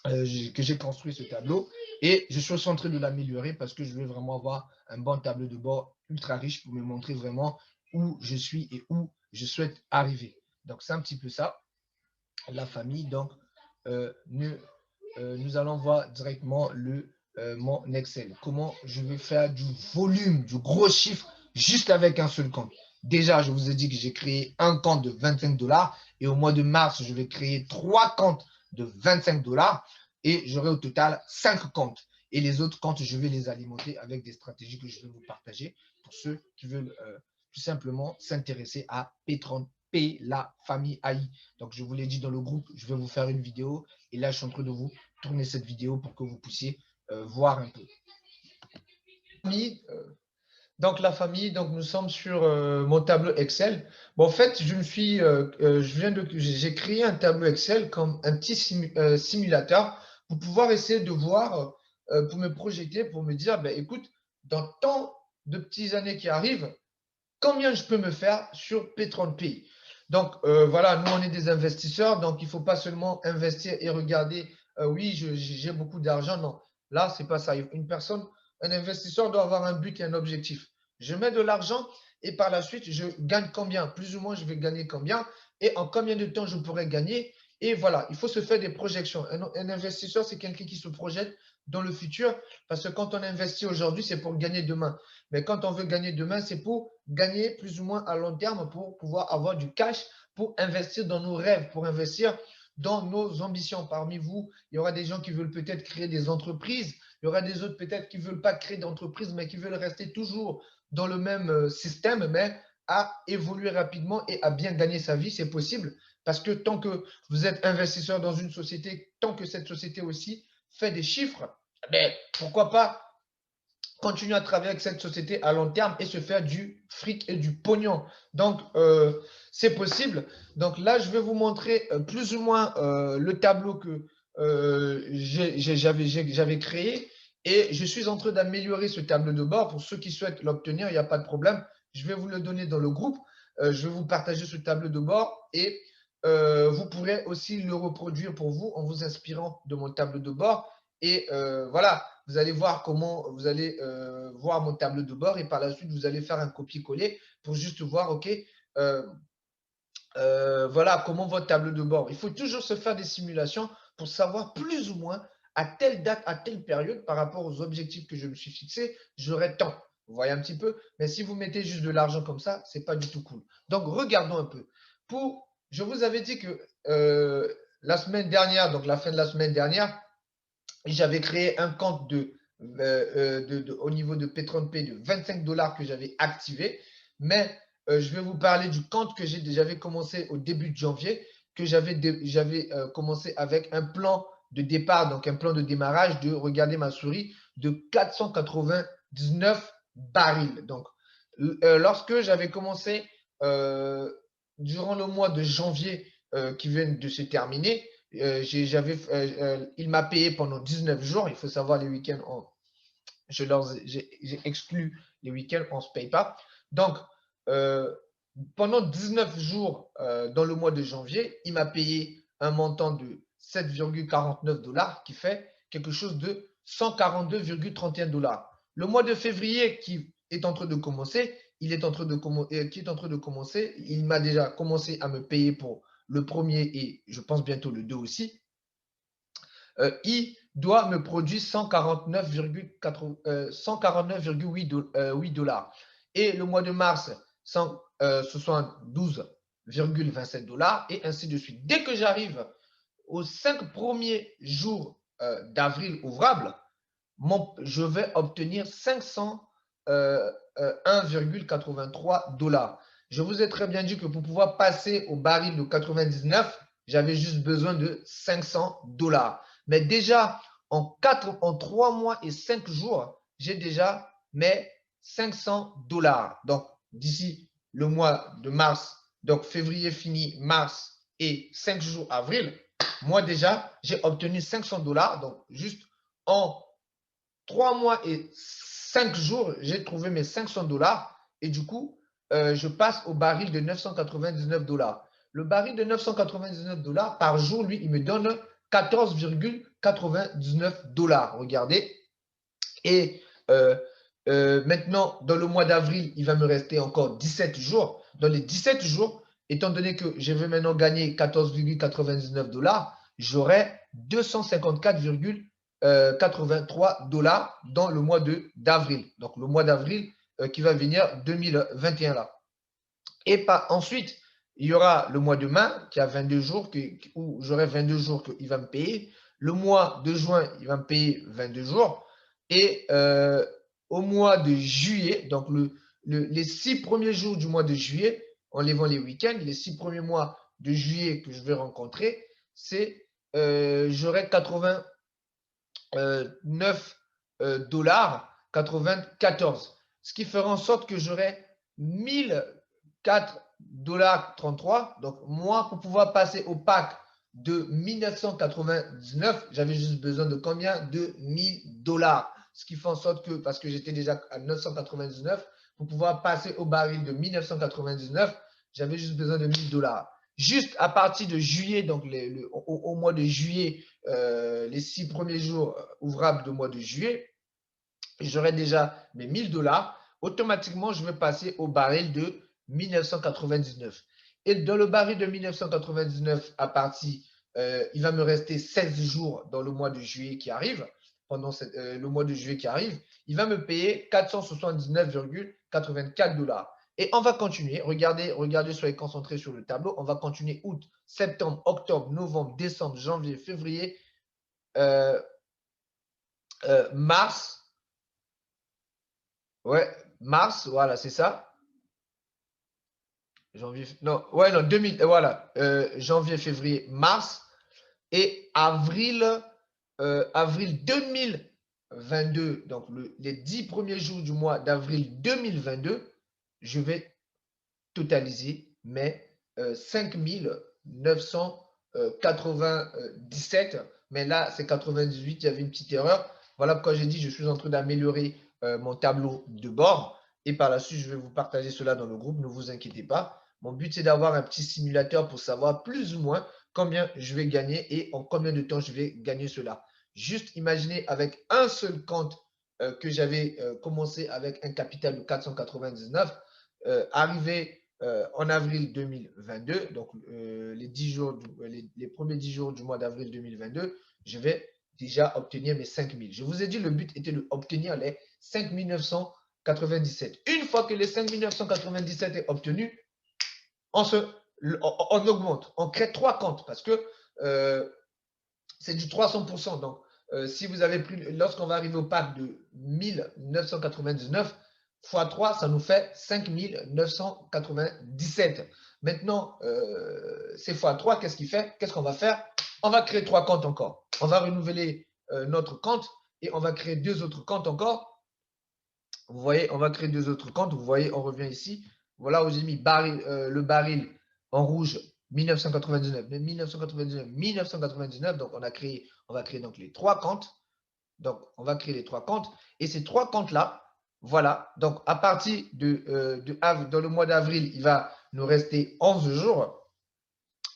que j'ai construit ce tableau et je suis en train de l'améliorer parce que je veux vraiment avoir un bon tableau de bord ultra riche pour me montrer vraiment où je suis et où je souhaite arriver. Donc, c'est un petit peu ça, la famille. Donc, nous allons voir directement mon Excel. Comment je vais faire du volume, du gros chiffre juste avec un seul compte. Déjà, je vous ai dit que j'ai créé un compte de 25 $ et au mois de mars, je vais créer 3 comptes de 25 $ et j'aurai au total 5 comptes. Et les autres comptes, je vais les alimenter avec des stratégies que je vais vous partager pour ceux qui veulent tout simplement s'intéresser à P30P, la famille AI. Donc, je vous l'ai dit dans le groupe, je vais vous faire une vidéo et là, je suis en train de vous tourner cette vidéo pour que vous puissiez voir un peu. Donc, la famille, donc nous sommes sur mon tableau Excel. Bon, en fait, j'ai créé un tableau Excel comme un petit simulateur pour pouvoir essayer de voir, pour me projeter, pour me dire, ben, écoute, dans tant de petites années qui arrivent, combien je peux me faire sur P30P. Donc, voilà, nous, on est des investisseurs, donc il ne faut pas seulement investir et regarder, oui, j'ai beaucoup d'argent. Non, là, ce n'est pas ça. Une personne, un investisseur doit avoir un but et un objectif. Je mets de l'argent et par la suite, je gagne combien? Plus ou moins, je vais gagner combien? Et en combien de temps je pourrais gagner? Et voilà, il faut se faire des projections. Un investisseur, c'est quelqu'un qui se projette dans le futur parce que quand on investit aujourd'hui, c'est pour gagner demain. Mais quand on veut gagner demain, c'est pour gagner plus ou moins à long terme pour pouvoir avoir du cash, pour investir dans nos rêves, pour investir dans nos ambitions. Parmi vous, il y aura des gens qui veulent peut-être créer des entreprises. Il y aura des autres peut-être qui ne veulent pas créer d'entreprise, mais qui veulent rester toujours dans le même système, mais à évoluer rapidement et à bien gagner sa vie, c'est possible. Parce que tant que vous êtes investisseur dans une société, tant que cette société aussi fait des chiffres, ben, pourquoi pas continuer à travailler avec cette société à long terme et se faire du fric et du pognon. Donc, c'est possible. Donc là, je vais vous montrer plus ou moins le tableau que j'avais créé et je suis en train d'améliorer ce tableau de bord. Pour ceux qui souhaitent l'obtenir, il n'y a pas de problème. Je vais vous le donner dans le groupe. Je vais vous partager ce tableau de bord et vous pourrez aussi le reproduire pour vous en vous inspirant de mon tableau de bord. Et voilà, vous allez voir comment vous allez voir mon tableau de bord et par la suite, vous allez faire un copier-coller pour juste voir, OK, euh, voilà comment votre tableau de bord. Il faut toujours se faire des simulations pour savoir plus ou moins à telle date, à telle période, par rapport aux objectifs que je me suis fixé, j'aurai tant. Vous voyez un petit peu? Mais si vous mettez juste de l'argent comme ça, ce n'est pas du tout cool. Donc, regardons un peu. Je vous avais dit que la semaine dernière, donc la fin de la semaine dernière, j'avais créé un compte au niveau de P30P de 25 dollars que j'avais activé. Mais je vais vous parler du compte que j'avais commencé au début de janvier, que j'avais commencé avec un plan de départ, donc un plan de démarrage de, regardez ma souris, de 499 barils. Donc, lorsque j'avais commencé durant le mois de janvier qui vient de se terminer, il m'a payé pendant 19 jours. Il faut savoir, les week-ends, j'ai exclu les week-ends, on ne se paye pas. Donc, pendant 19 jours dans le mois de janvier, il m'a payé un montant de 7,49 dollars qui fait quelque chose de 142,31 dollars. Le mois de février qui est en train de commencer, il m'a déjà commencé à me payer pour le premier et je pense bientôt le 2 aussi. Il doit me produire 149,8 dollars. Et le mois de mars, 172,27 dollars et ainsi de suite. Dès que j'arrive aux 5 premiers jours d'avril ouvrables, je vais obtenir 501,83 dollars. Je vous ai très bien dit que pour pouvoir passer au baril de 99, j'avais juste besoin de 500 dollars. Mais déjà, en 3 mois et 5 jours, j'ai déjà mes 500 dollars. Donc, d'ici le mois de mars, donc février fini, mars et 5 jours avril, moi déjà, j'ai obtenu 500 dollars. Donc, juste en 3 mois et 5 jours, j'ai trouvé mes 500 dollars et du coup, je passe au baril de 999 dollars. Le baril de 999 dollars par jour, lui, il me donne 14,99 dollars. Regardez. Et maintenant, dans le mois d'avril, il va me rester encore 17 jours. Dans les 17 jours, étant donné que je vais maintenant gagner 14,99 dollars, j'aurai 254,83 dollars dans le mois d'avril. Donc, le mois d'avril qui va venir 2021 là. Et ensuite, il y aura le mois de mai qui a 22 jours, où j'aurai 22 jours qu'il va me payer. Le mois de juin, il va me payer 22 jours. Et au mois de juillet, donc les 6 premiers jours du mois de juillet, enlevant les week-ends, les 6 premiers mois de juillet que je vais rencontrer, j'aurai 89 dollars 94, ce qui fera en sorte que j'aurai 1004 dollars 33. Donc, moi, pour pouvoir passer au pack de 1999, j'avais juste besoin de combien? De 1000 dollars. Ce qui fait en sorte que, parce que j'étais déjà à 999, pour pouvoir passer au baril de 1999, j'avais juste besoin de 1000 dollars. Juste à partir de juillet, donc au mois de juillet, les 6 premiers jours ouvrables du mois de juillet, j'aurai déjà mes 1000 dollars. automatiquement, je vais passer au baril de 1999. Et dans le baril de 1999, il va me rester 16 jours dans le mois de juillet qui arrive. Pendant le mois de juillet qui arrive, il va me payer 479,84 $. Et on va continuer. Regardez, soyez concentrés sur le tableau. On va continuer août, septembre, octobre, novembre, décembre, janvier, février, mars. Ouais, mars, voilà, c'est ça. Janvier, non, ouais, non, 2000, voilà, janvier, février, mars et avril 2022, donc les 10 premiers jours du mois d'avril 2022, je vais totaliser mes 5997, mais là, c'est 98, il y avait une petite erreur. Voilà pourquoi j'ai dit je suis en train d'améliorer mon tableau de bord. Et par la suite, je vais vous partager cela dans le groupe, ne vous inquiétez pas. Mon but, c'est d'avoir un petit simulateur pour savoir plus ou moins combien je vais gagner et en combien de temps je vais gagner cela. Juste imaginez avec un seul compte que j'avais commencé avec un capital de 499, arrivé en avril 2022, donc les premiers 10 jours du mois d'avril 2022, je vais déjà obtenir mes 5000. Je vous ai dit, le but était d'obtenir les 5997. Une fois que les 5997 est obtenu, on augmente, on crée 3 comptes parce que c'est du 300%. Donc, si vous avez pris, lorsqu'on va arriver au pack de 1999, fois 3, ça nous fait 5997. Maintenant, c'est fois 3, qu'est-ce qu'il fait? Qu'est-ce qu'on va faire? On va créer 3 comptes encore. On va renouveler notre compte et on va créer 2 autres comptes encore. Vous voyez, on va créer 2 autres comptes. Vous voyez, on revient ici. Voilà où j'ai mis le baril en rouge 1999, 1999, 1999. Donc, on va créer donc les 3 comptes. Donc, on va créer les 3 comptes. Et ces 3 comptes-là, voilà. Donc, à partir dans le mois d'avril, il va nous rester 11 jours.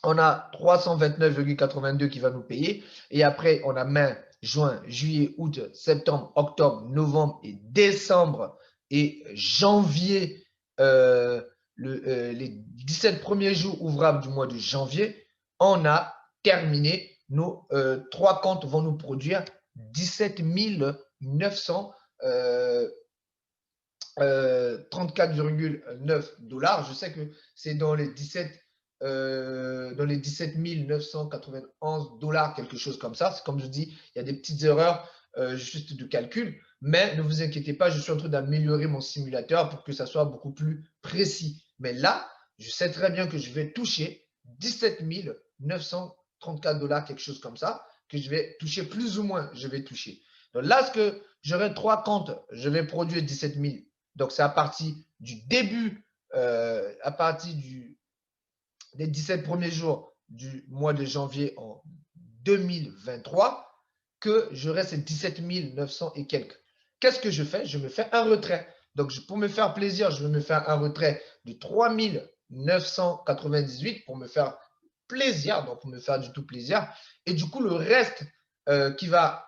On a 329,82 qui va nous payer. Et après, on a mai, juin, juillet, août, septembre, octobre, novembre et décembre et janvier, les 17 premiers jours ouvrables du mois de janvier, on a terminé. Nos 3 comptes vont nous produire 17 934,9 $. Je sais que c'est dans les 17 991 $, quelque chose comme ça. C'est comme je dis, il y a des petites erreurs juste de calcul, mais ne vous inquiétez pas, je suis en train d'améliorer mon simulateur pour que ça soit beaucoup plus précis. Mais là, je sais très bien que je vais toucher 17 934 $, quelque chose comme ça, que je vais toucher plus ou moins, je vais toucher. Donc là, ce que j'aurai 3 comptes, je vais produire 17 000. Donc c'est à partir du début, à partir des 17 premiers jours du mois de janvier en 2023 que j'aurai ces 17 900 et quelques. Qu'est-ce que je fais? Je me fais un retrait. Donc, pour me faire plaisir, je vais me faire un retrait de 3 998 pour me faire plaisir, donc pour me faire du tout plaisir. Et du coup, le reste il va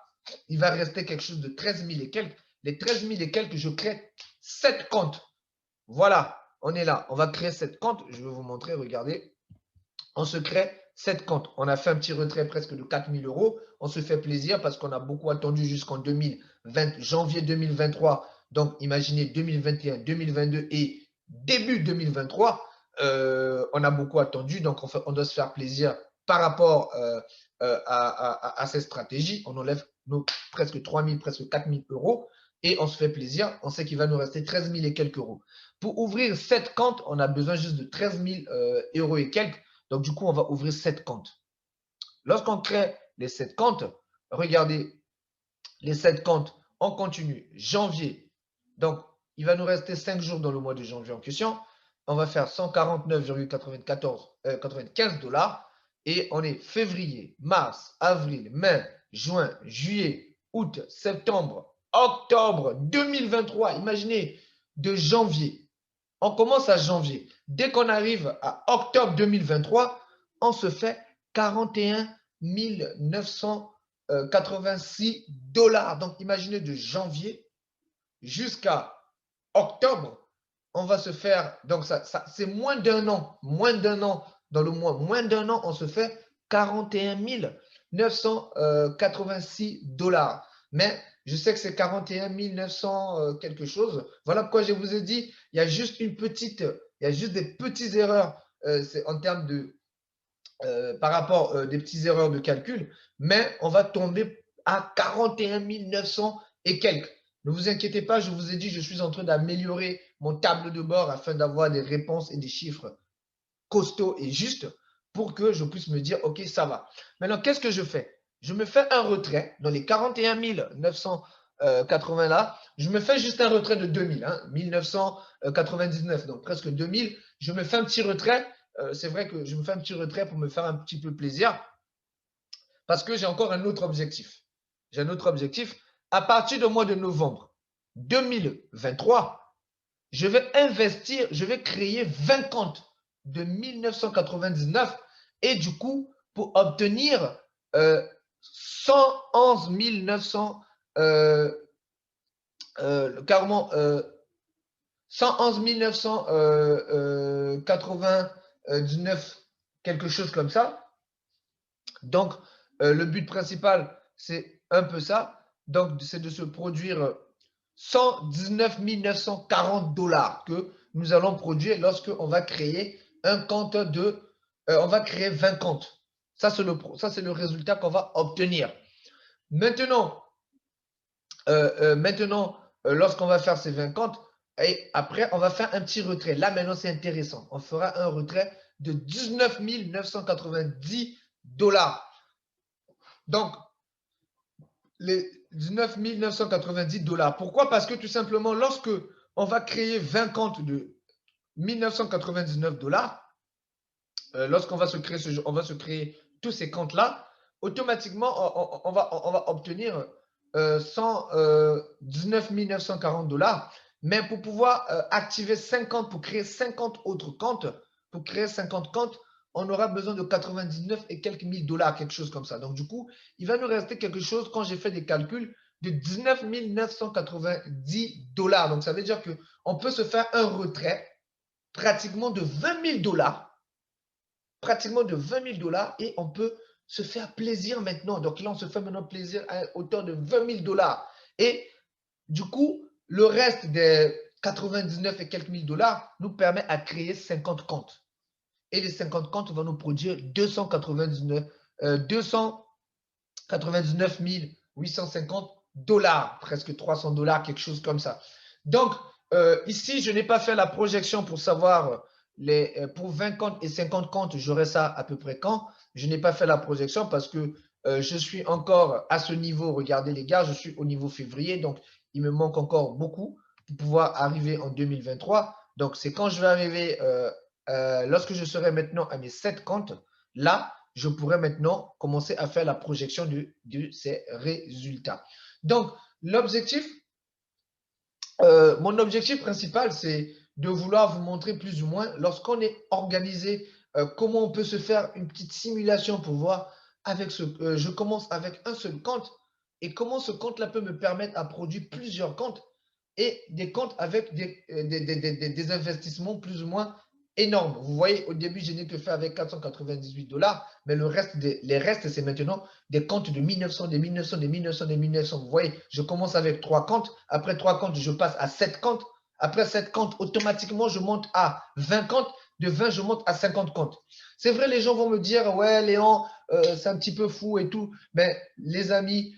rester quelque chose de 13 000 et quelques. Les 13 000 et quelques, je crée 7 comptes. Voilà, on est là. On va créer 7 comptes. Je vais vous montrer, regardez. On se crée 7 comptes. On a fait un petit retrait presque de 4 000 €. On se fait plaisir parce qu'on a beaucoup attendu jusqu'en janvier 2023. Donc, imaginez 2021, 2022 et début 2023. On a beaucoup attendu. Donc, on doit se faire plaisir par rapport à cette stratégie. On enlève presque 3 000, presque 4 000 € et on se fait plaisir. On sait qu'il va nous rester 13 000 et quelques euros. Pour ouvrir 7 comptes, on a besoin juste de 13 000 € et quelques. Donc, du coup, on va ouvrir 7 comptes. Lorsqu'on crée les 7 comptes, regardez les 7 comptes, on continue. Janvier, donc il va nous rester 5 jours dans le mois de janvier en question. On va faire 149,95 $ et on est février, mars, avril, mai, juin, juillet, août, septembre, octobre 2023. Imaginez, de janvier. On commence à janvier. Dès qu'on arrive à octobre 2023, on se fait 41 986 $. Donc, imaginez de janvier jusqu'à octobre, on va se faire, donc c'est moins d'un an, dans le mois, moins d'un an, on se fait 41 986 $. Mais je sais que c'est 41 900 quelque chose. Voilà pourquoi je vous ai dit, il y a juste des petites erreurs c'est en termes de, par rapport des petites erreurs de calcul, mais on va tomber à 41 900 et quelques. Ne vous inquiétez pas, je vous ai dit, je suis en train d'améliorer mon tableau de bord afin d'avoir des réponses et des chiffres costauds et justes pour que je puisse me dire, OK, ça va. Maintenant, qu'est-ce que je fais? Je me fais un retrait dans les 41 980 là. Je me fais juste un retrait de 2000, 1999, donc presque 2000. Je me fais un petit retrait. C'est vrai que je me fais un petit retrait pour me faire un petit peu plaisir parce que j'ai encore un autre objectif. J'ai un autre objectif. À partir du mois de novembre 2023, je vais investir, je vais créer 20 comptes de 1999 et du coup, pour obtenir 111 900, carrément 111 999, quelque chose comme ça. Donc, le but principal, c'est un peu ça. Donc, c'est de se produire 119 940 $ que nous allons produire lorsqu'on va créer un compte de… on va créer 20 comptes. Ça, c'est le résultat qu'on va obtenir. Maintenant, lorsqu'on va faire ces 20 comptes, et après, on va faire un petit retrait. Là, maintenant, c'est intéressant. On fera un retrait de 19 990 $. Donc, les 19 990 $. Pourquoi? Parce que tout simplement, lorsque on va créer 20 comptes de 1999 $, lorsqu'on va se créer on va se créer tous ces comptes-là, automatiquement, on va obtenir 119 940 $. Mais pour pouvoir activer 50, pour créer 50 autres comptes, pour créer 50 comptes, on aura besoin de 99 et quelques mille $, quelque chose comme ça. Donc, du coup, il va nous rester quelque chose, quand j'ai fait des calculs, de 19 990 $. Donc, ça veut dire qu'on peut se faire un retrait pratiquement de 20 000 $, pratiquement de 20 000 $ et on peut se faire plaisir maintenant. Donc là, on se fait maintenant plaisir à hauteur de 20 000 $. Et du coup, le reste des 99 et quelques mille dollars nous permet à créer 50 comptes. Et les 50 comptes vont nous produire 299 850 $, presque 300 $, quelque chose comme ça. Donc, ici, je n'ai pas fait la projection pour savoir pour 20 comptes et 50 comptes, j'aurai ça à peu près quand. Je n'ai pas fait la projection parce que je suis encore à ce niveau. Regardez les gars, je suis au niveau février, donc il me manque encore beaucoup pour pouvoir arriver en 2023. Donc, c'est quand je vais arriver, lorsque je serai maintenant à mes 7 comptes, là, je pourrais maintenant commencer à faire la projection de ces résultats. Donc, mon objectif principal, c'est de vouloir vous montrer plus ou moins, lorsqu'on est organisé, comment on peut se faire une petite simulation pour voir avec je commence avec un seul compte et comment ce compte-là peut me permettre à produire plusieurs comptes et des comptes avec des investissements plus ou moins énormes. Vous voyez, au début, je n'ai que fait avec 498 $, mais les restes, c'est maintenant des comptes de 1900, des 1900, des 1900, des 1900. Vous voyez, je commence avec 3 comptes. Après 3 comptes, je passe à 7 comptes. Après 7 comptes, automatiquement, je monte à 20 comptes. De 20, je monte à 50 comptes. C'est vrai, les gens vont me dire, ouais, Léon, c'est un petit peu fou et tout. Mais les amis,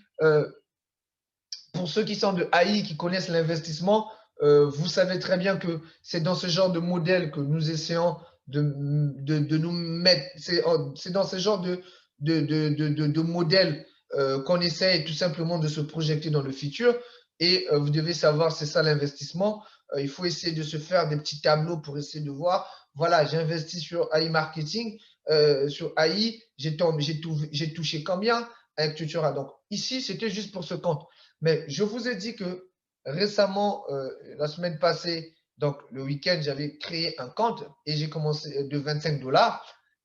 pour ceux qui sont de AI, qui connaissent l'investissement, vous savez très bien que c'est dans ce genre de modèle que nous essayons de nous mettre. C'est dans ce genre de modèle qu'on essaye tout simplement de se projeter dans le futur. Et vous devez savoir, c'est ça l'investissement. Il faut essayer de se faire des petits tableaux pour essayer de voir. Voilà, j'ai investi sur AI marketing, sur AI, j'ai touché combien avec Tutura. Donc ici, c'était juste pour ce compte. Mais je vous ai dit que récemment, la semaine passée, donc le week-end, j'avais créé un compte et j'ai commencé de 25 $.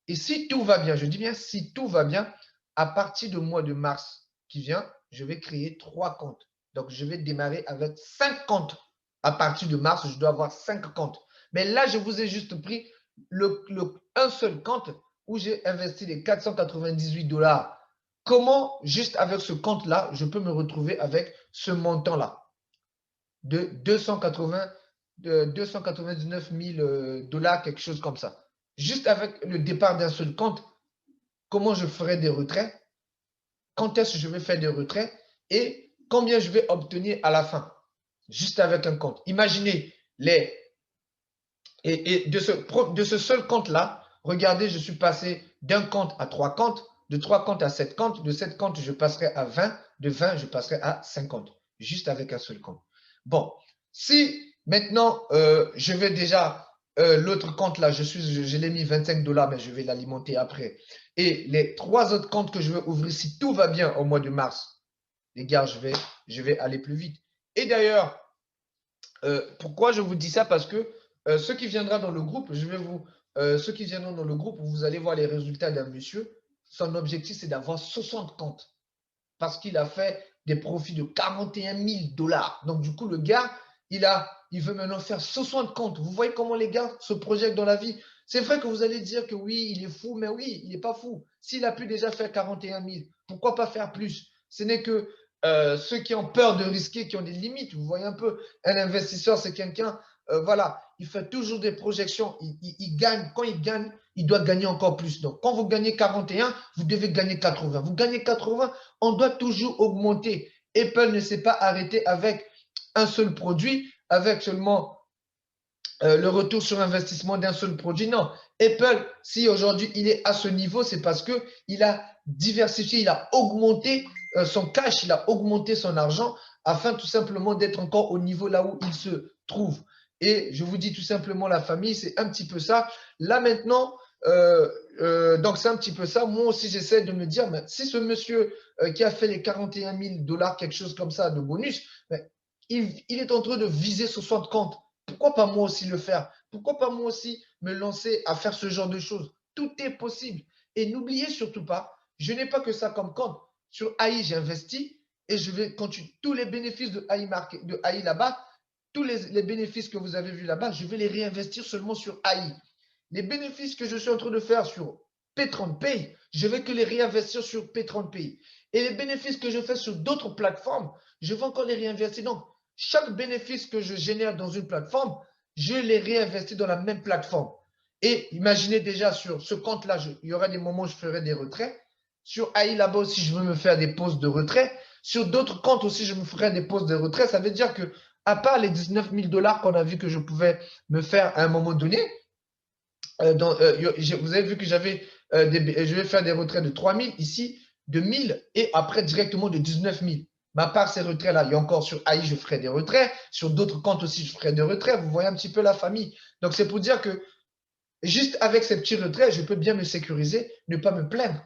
Et si tout va bien, je dis bien si tout va bien, à partir du mois de mars qui vient, je vais créer 3 comptes. Donc, je vais démarrer avec 5 comptes À partir de mars, je dois avoir 5 comptes. Mais là, je vous ai juste pris un seul compte où j'ai investi les 498 $. Comment, juste avec ce compte-là, je peux me retrouver avec ce montant-là de 299 000 $, quelque chose comme ça. Juste avec le départ d'un seul compte, comment je ferai des retraits, quand est-ce que je vais faire des retraits et combien je vais obtenir à la fin, juste avec un compte. Imaginez et de ce seul compte-là, regardez, je suis passé d'un compte à 3 comptes, de 3 comptes à 7 comptes, de 7 comptes, je passerai à 20, de 20, je passerai à 50, juste avec un seul compte. Bon, si maintenant, je vais déjà, l'autre compte là, je l'ai mis 25 $, mais je vais l'alimenter après. Et les 3 autres comptes que je vais ouvrir, si tout va bien au mois de mars, les gars, je vais aller plus vite. Et d'ailleurs, pourquoi je vous dis ça? Parce que ceux qui viendront dans le groupe, ceux qui viendront dans le groupe, vous allez voir les résultats d'un monsieur. Son objectif, c'est d'avoir 60 comptes parce qu'il a fait des profits de 41 000 $. Donc, du coup, le gars, il veut maintenant faire 60 comptes. Vous voyez comment les gars se projettent dans la vie. C'est vrai que vous allez dire que oui, il est fou, mais oui, il n'est pas fou. S'il a pu déjà faire 41 000, pourquoi pas faire plus? Ce n'est que ceux qui ont peur de risquer, qui ont des limites. Vous voyez un peu, un investisseur, c'est quelqu'un, voilà, il fait toujours des projections. Il gagne. Quand il gagne, il doit gagner encore plus. Donc, quand vous gagnez 41, vous devez gagner 80. Vous gagnez 80, on doit toujours augmenter. Apple ne s'est pas arrêté avec un seul produit, avec seulement le retour sur investissement d'un seul produit. Non, Apple, si aujourd'hui il est à ce niveau, c'est parce qu'il a diversifié, il a augmenté son cash, il a augmenté son argent afin tout simplement d'être encore au niveau là où il se trouve. Et je vous dis tout simplement, la famille, c'est un petit peu ça. Là maintenant, donc c'est un petit peu ça. Moi aussi, j'essaie de me dire, mais si ce monsieur qui a fait les 41 000 $, quelque chose comme ça de bonus, mais il est en train de viser 60 comptes. Pourquoi pas moi aussi le faire? Pourquoi pas moi aussi me lancer à faire ce genre de choses? Tout est possible. Et n'oubliez surtout pas, je n'ai pas que ça comme compte. Sur AI, j'ai investi et je vais continuer tous les bénéfices de AI là-bas, tous les bénéfices que vous avez vus là-bas, je vais les réinvestir seulement sur AI. Les bénéfices que je suis en train de faire sur P30 Pay, je vais que les réinvestir sur P30 Pay. Et les bénéfices que je fais sur d'autres plateformes, je vais encore les réinvestir. Donc, chaque bénéfice que je génère dans une plateforme, je les réinvestis dans la même plateforme. Et imaginez déjà sur ce compte-là, il y aura des moments où je ferai des retraits. Sur AI là-bas aussi, je veux me faire des pauses de retrait. Sur d'autres comptes aussi, je me ferai des pauses de retrait. Ça veut dire que, à part les 19 000 $ qu'on a vu que je pouvais me faire à un moment donné, vous avez vu que je vais faire des retraits de 3 000 ici, de 1 000 et après directement de 19 000. Mais à part ces retraits-là, il y a encore sur AI, je ferai des retraits. Sur d'autres comptes aussi, je ferai des retraits. Vous voyez un petit peu la famille. Donc, c'est pour dire que juste avec ces petits retraits, je peux bien me sécuriser, ne pas me plaindre.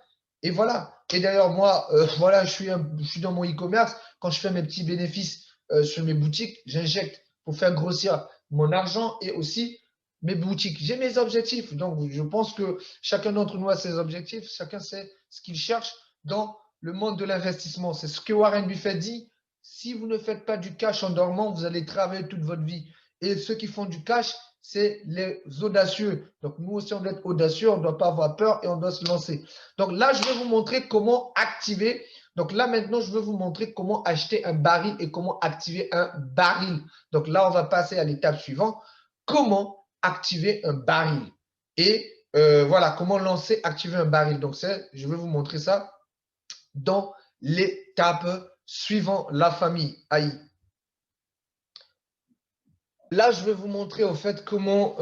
Et voilà. Et d'ailleurs, moi, voilà, je suis dans mon e-commerce. Quand je fais mes petits bénéfices sur mes boutiques, j'injecte pour faire grossir mon argent et aussi mes boutiques. J'ai mes objectifs. Donc, je pense que chacun d'entre nous a ses objectifs. Chacun sait ce qu'il cherche dans le monde de l'investissement. C'est ce que Warren Buffett dit. Si vous ne faites pas du cash en dormant, vous allez travailler toute votre vie. Et ceux qui font du cash, c'est les audacieux. Donc, nous aussi, on doit être audacieux, on ne doit pas avoir peur et on doit se lancer. Donc, là, je vais vous montrer comment activer. Donc, là, maintenant, je vais vous montrer comment acheter un baril et comment activer un baril. Donc, là, on va passer à l'étape suivante. Comment activer un baril? Et voilà, comment lancer, activer un baril. Donc, je vais vous montrer ça dans l'étape suivante, la famille AI. Là, je vais vous montrer au fait comment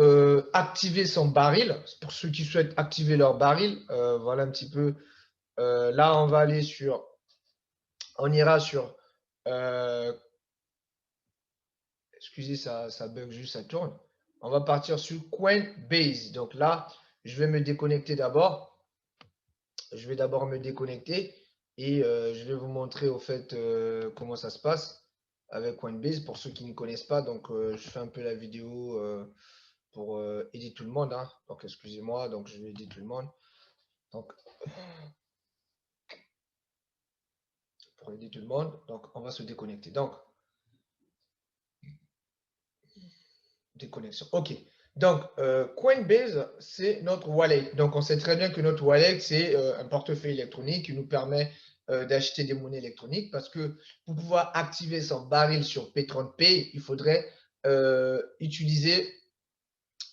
activer son baril. Pour ceux qui souhaitent activer leur baril, voilà un petit peu. Là, on ira sur. Excusez, ça bug juste, ça tourne. On va partir sur Coinbase. Donc là, je vais me déconnecter d'abord. Je vais d'abord me déconnecter et je vais vous montrer au fait comment ça se passe avec Coinbase pour ceux qui ne connaissent pas. Donc, je fais un peu la vidéo pour aider tout le monde. Hein. Donc, excusez-moi, donc je vais aider tout le monde. Donc, pour aider tout le monde, donc on va se déconnecter. Donc, connexion. OK. Donc, Coinbase, c'est notre wallet. Donc, on sait très bien que notre wallet, c'est un portefeuille électronique qui nous permet d'acheter des monnaies électroniques parce que pour pouvoir activer son baril sur P30 Pay, il faudrait utiliser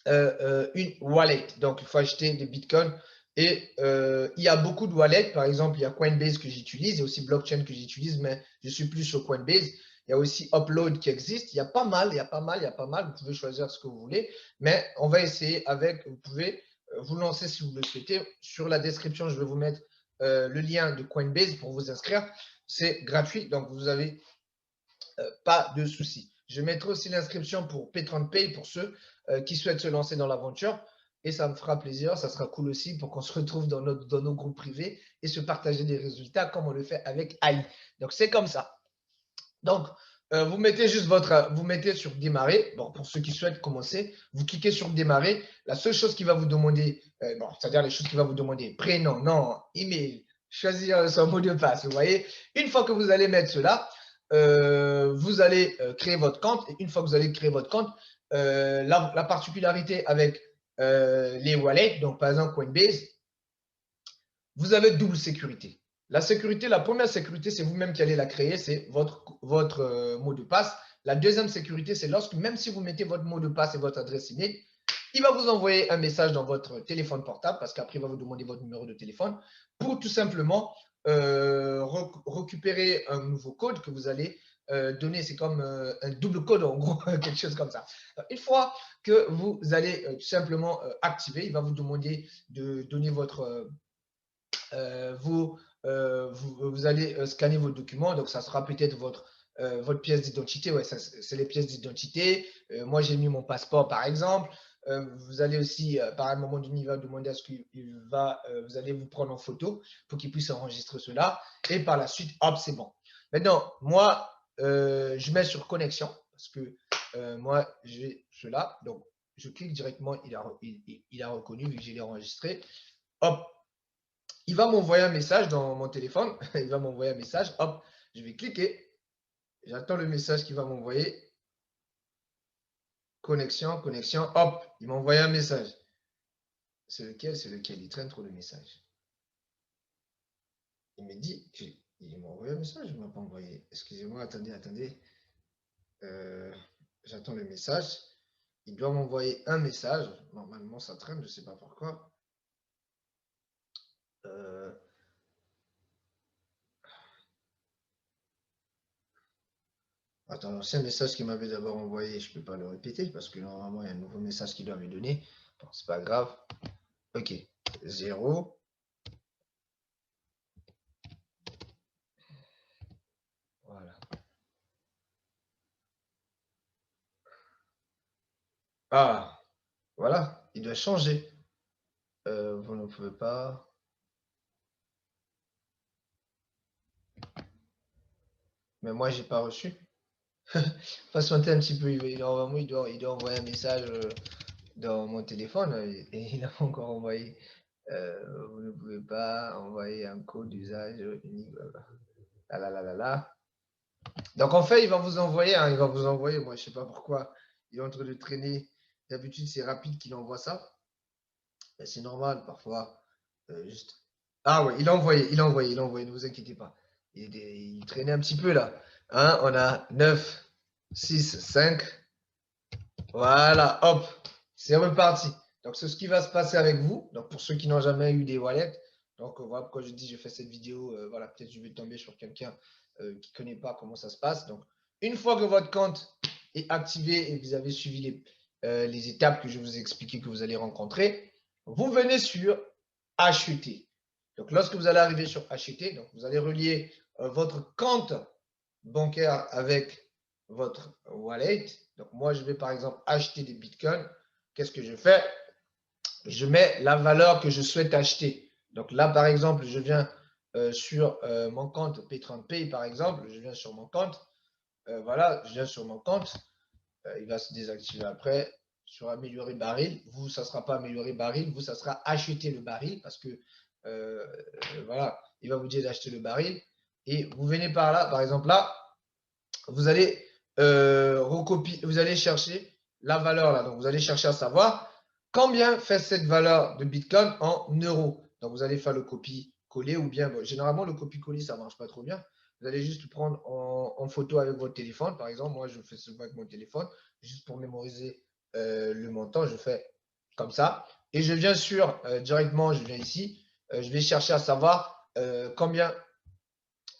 une wallet. Donc, il faut acheter des bitcoins. Et il y a beaucoup de wallets. Par exemple, il y a Coinbase que j'utilise. Il y a aussi Blockchain que j'utilise, mais je suis plus sur Coinbase. Il y a aussi Upload qui existe. Il y a pas mal, il y a pas mal, il y a pas mal. Vous pouvez choisir ce que vous voulez. Mais on va essayer avec, vous pouvez vous lancer si vous le souhaitez. Sur la description, je vais vous mettre le lien de Coinbase pour vous inscrire. C'est gratuit, donc vous n'avez pas de souci. Je mettrai aussi l'inscription pour P30 Pay pour ceux qui souhaitent se lancer dans l'aventure. Et ça me fera plaisir, ça sera cool aussi pour qu'on se retrouve dans nos groupes privés et se partager des résultats comme on le fait avec AI. Donc, c'est comme ça. Donc, vous mettez juste vous mettez sur démarrer. Bon, pour ceux qui souhaitent commencer, vous cliquez sur démarrer. La seule chose qui va vous demander, c'est-à-dire les choses qui va vous demander, prénom, nom, email, choisir son mot de passe. Vous voyez, une fois que vous allez mettre cela, vous allez créer votre compte. Et une fois que vous allez créer votre compte, la particularité avec les wallets, donc par exemple Coinbase, vous avez double sécurité. La sécurité, la première sécurité, c'est vous-même qui allez la créer, c'est votre mot de passe. La deuxième sécurité, c'est lorsque, même si vous mettez votre mot de passe et votre adresse email, il va vous envoyer un message dans votre téléphone portable parce qu'après, il va vous demander votre numéro de téléphone pour tout simplement récupérer un nouveau code que vous allez donner. C'est comme un double code, en gros, quelque chose comme ça. Une fois que vous allez tout simplement activer, il va vous demander de donner votre… vous allez scanner vos documents, donc ça sera peut-être votre pièce d'identité. Ouais, c'est les pièces d'identité. Moi, j'ai mis mon passeport, par exemple. Vous allez aussi, par un moment donné, il va demander à ce qu'il va, vous allez vous prendre en photo pour qu'il puisse enregistrer cela. Et par la suite, hop, c'est bon. Maintenant, moi, je mets sur connexion parce que moi, j'ai cela. Donc, je clique directement, il a reconnu vu que je l'ai enregistré. Hop, il va m'envoyer un message dans mon téléphone. Il va m'envoyer un message. Hop, je vais cliquer. J'attends le message qu'il va m'envoyer. Connexion, connexion. Hop, il m'a envoyé un message. C'est lequel? C'est lequel? Il traîne trop de messages. Il me dit qu'il m'a envoyé un message. Il ne m'a pas envoyé. Excusez-moi, attendez. J'attends le message. Il doit m'envoyer un message. Normalement, ça traîne. Je ne sais pas pourquoi. Attends, l'ancien message qu'il m'avait d'abord envoyé, je ne peux pas le répéter parce que normalement, il y a un nouveau message qu'il doit me donner. Bon, c'est pas grave. OK. 0. Voilà. Ah, voilà. Il doit changer. Vous ne pouvez pas. Mais moi, j'ai pas reçu. Patientez un petit peu. Il doit envoyer un message dans mon téléphone et il a encore envoyé. Vous ne pouvez pas envoyer un code d'usage unique. Là, là, là, là, là. Donc, en fait, il va vous envoyer. Moi, je ne sais pas pourquoi. Il est en train de traîner. D'habitude, c'est rapide qu'il envoie ça. Mais c'est normal, parfois. Juste. Ah ouais, il a envoyé. Ne vous inquiétez pas. Il traînait un petit peu là. Hein, on a 9, 6, 5. Voilà, hop, c'est reparti. Donc, c'est ce qui va se passer avec vous. Donc, pour ceux qui n'ont jamais eu des wallets, donc voilà pourquoi je dis je fais cette vidéo. Voilà, peut-être je vais tomber sur quelqu'un qui ne connaît pas comment ça se passe. Donc, une fois que votre compte est activé et que vous avez suivi les étapes que je vous ai expliquées que vous allez rencontrer, vous venez sur acheter. Donc, lorsque vous allez arriver sur acheter, donc vous allez relier votre compte bancaire avec votre wallet. Donc, moi, je vais par exemple acheter des bitcoins. Qu'est-ce que je fais? Je mets la valeur que je souhaite acheter. Donc là, par exemple, je viens sur mon compte P30 Pay, par exemple. Je viens sur mon compte. Voilà, je viens sur mon compte. Il va se désactiver après. Sur améliorer baril, vous, ça ne sera pas améliorer baril. Vous, ça sera acheter le baril parce que voilà, il va vous dire d'acheter le baril. Et vous venez par là, par exemple là, vous allez recopier, vous allez chercher la valeur là. Donc, vous allez chercher à savoir combien fait cette valeur de Bitcoin en euros. Donc, vous allez faire le copier-coller ou bien, bon, généralement, le copier-coller, ça ne marche pas trop bien. Vous allez juste le prendre en photo avec votre téléphone. Par exemple, moi, je fais souvent avec mon téléphone, juste pour mémoriser le montant. Je fais comme ça. Et je viens directement, je viens ici. Je vais chercher à savoir combien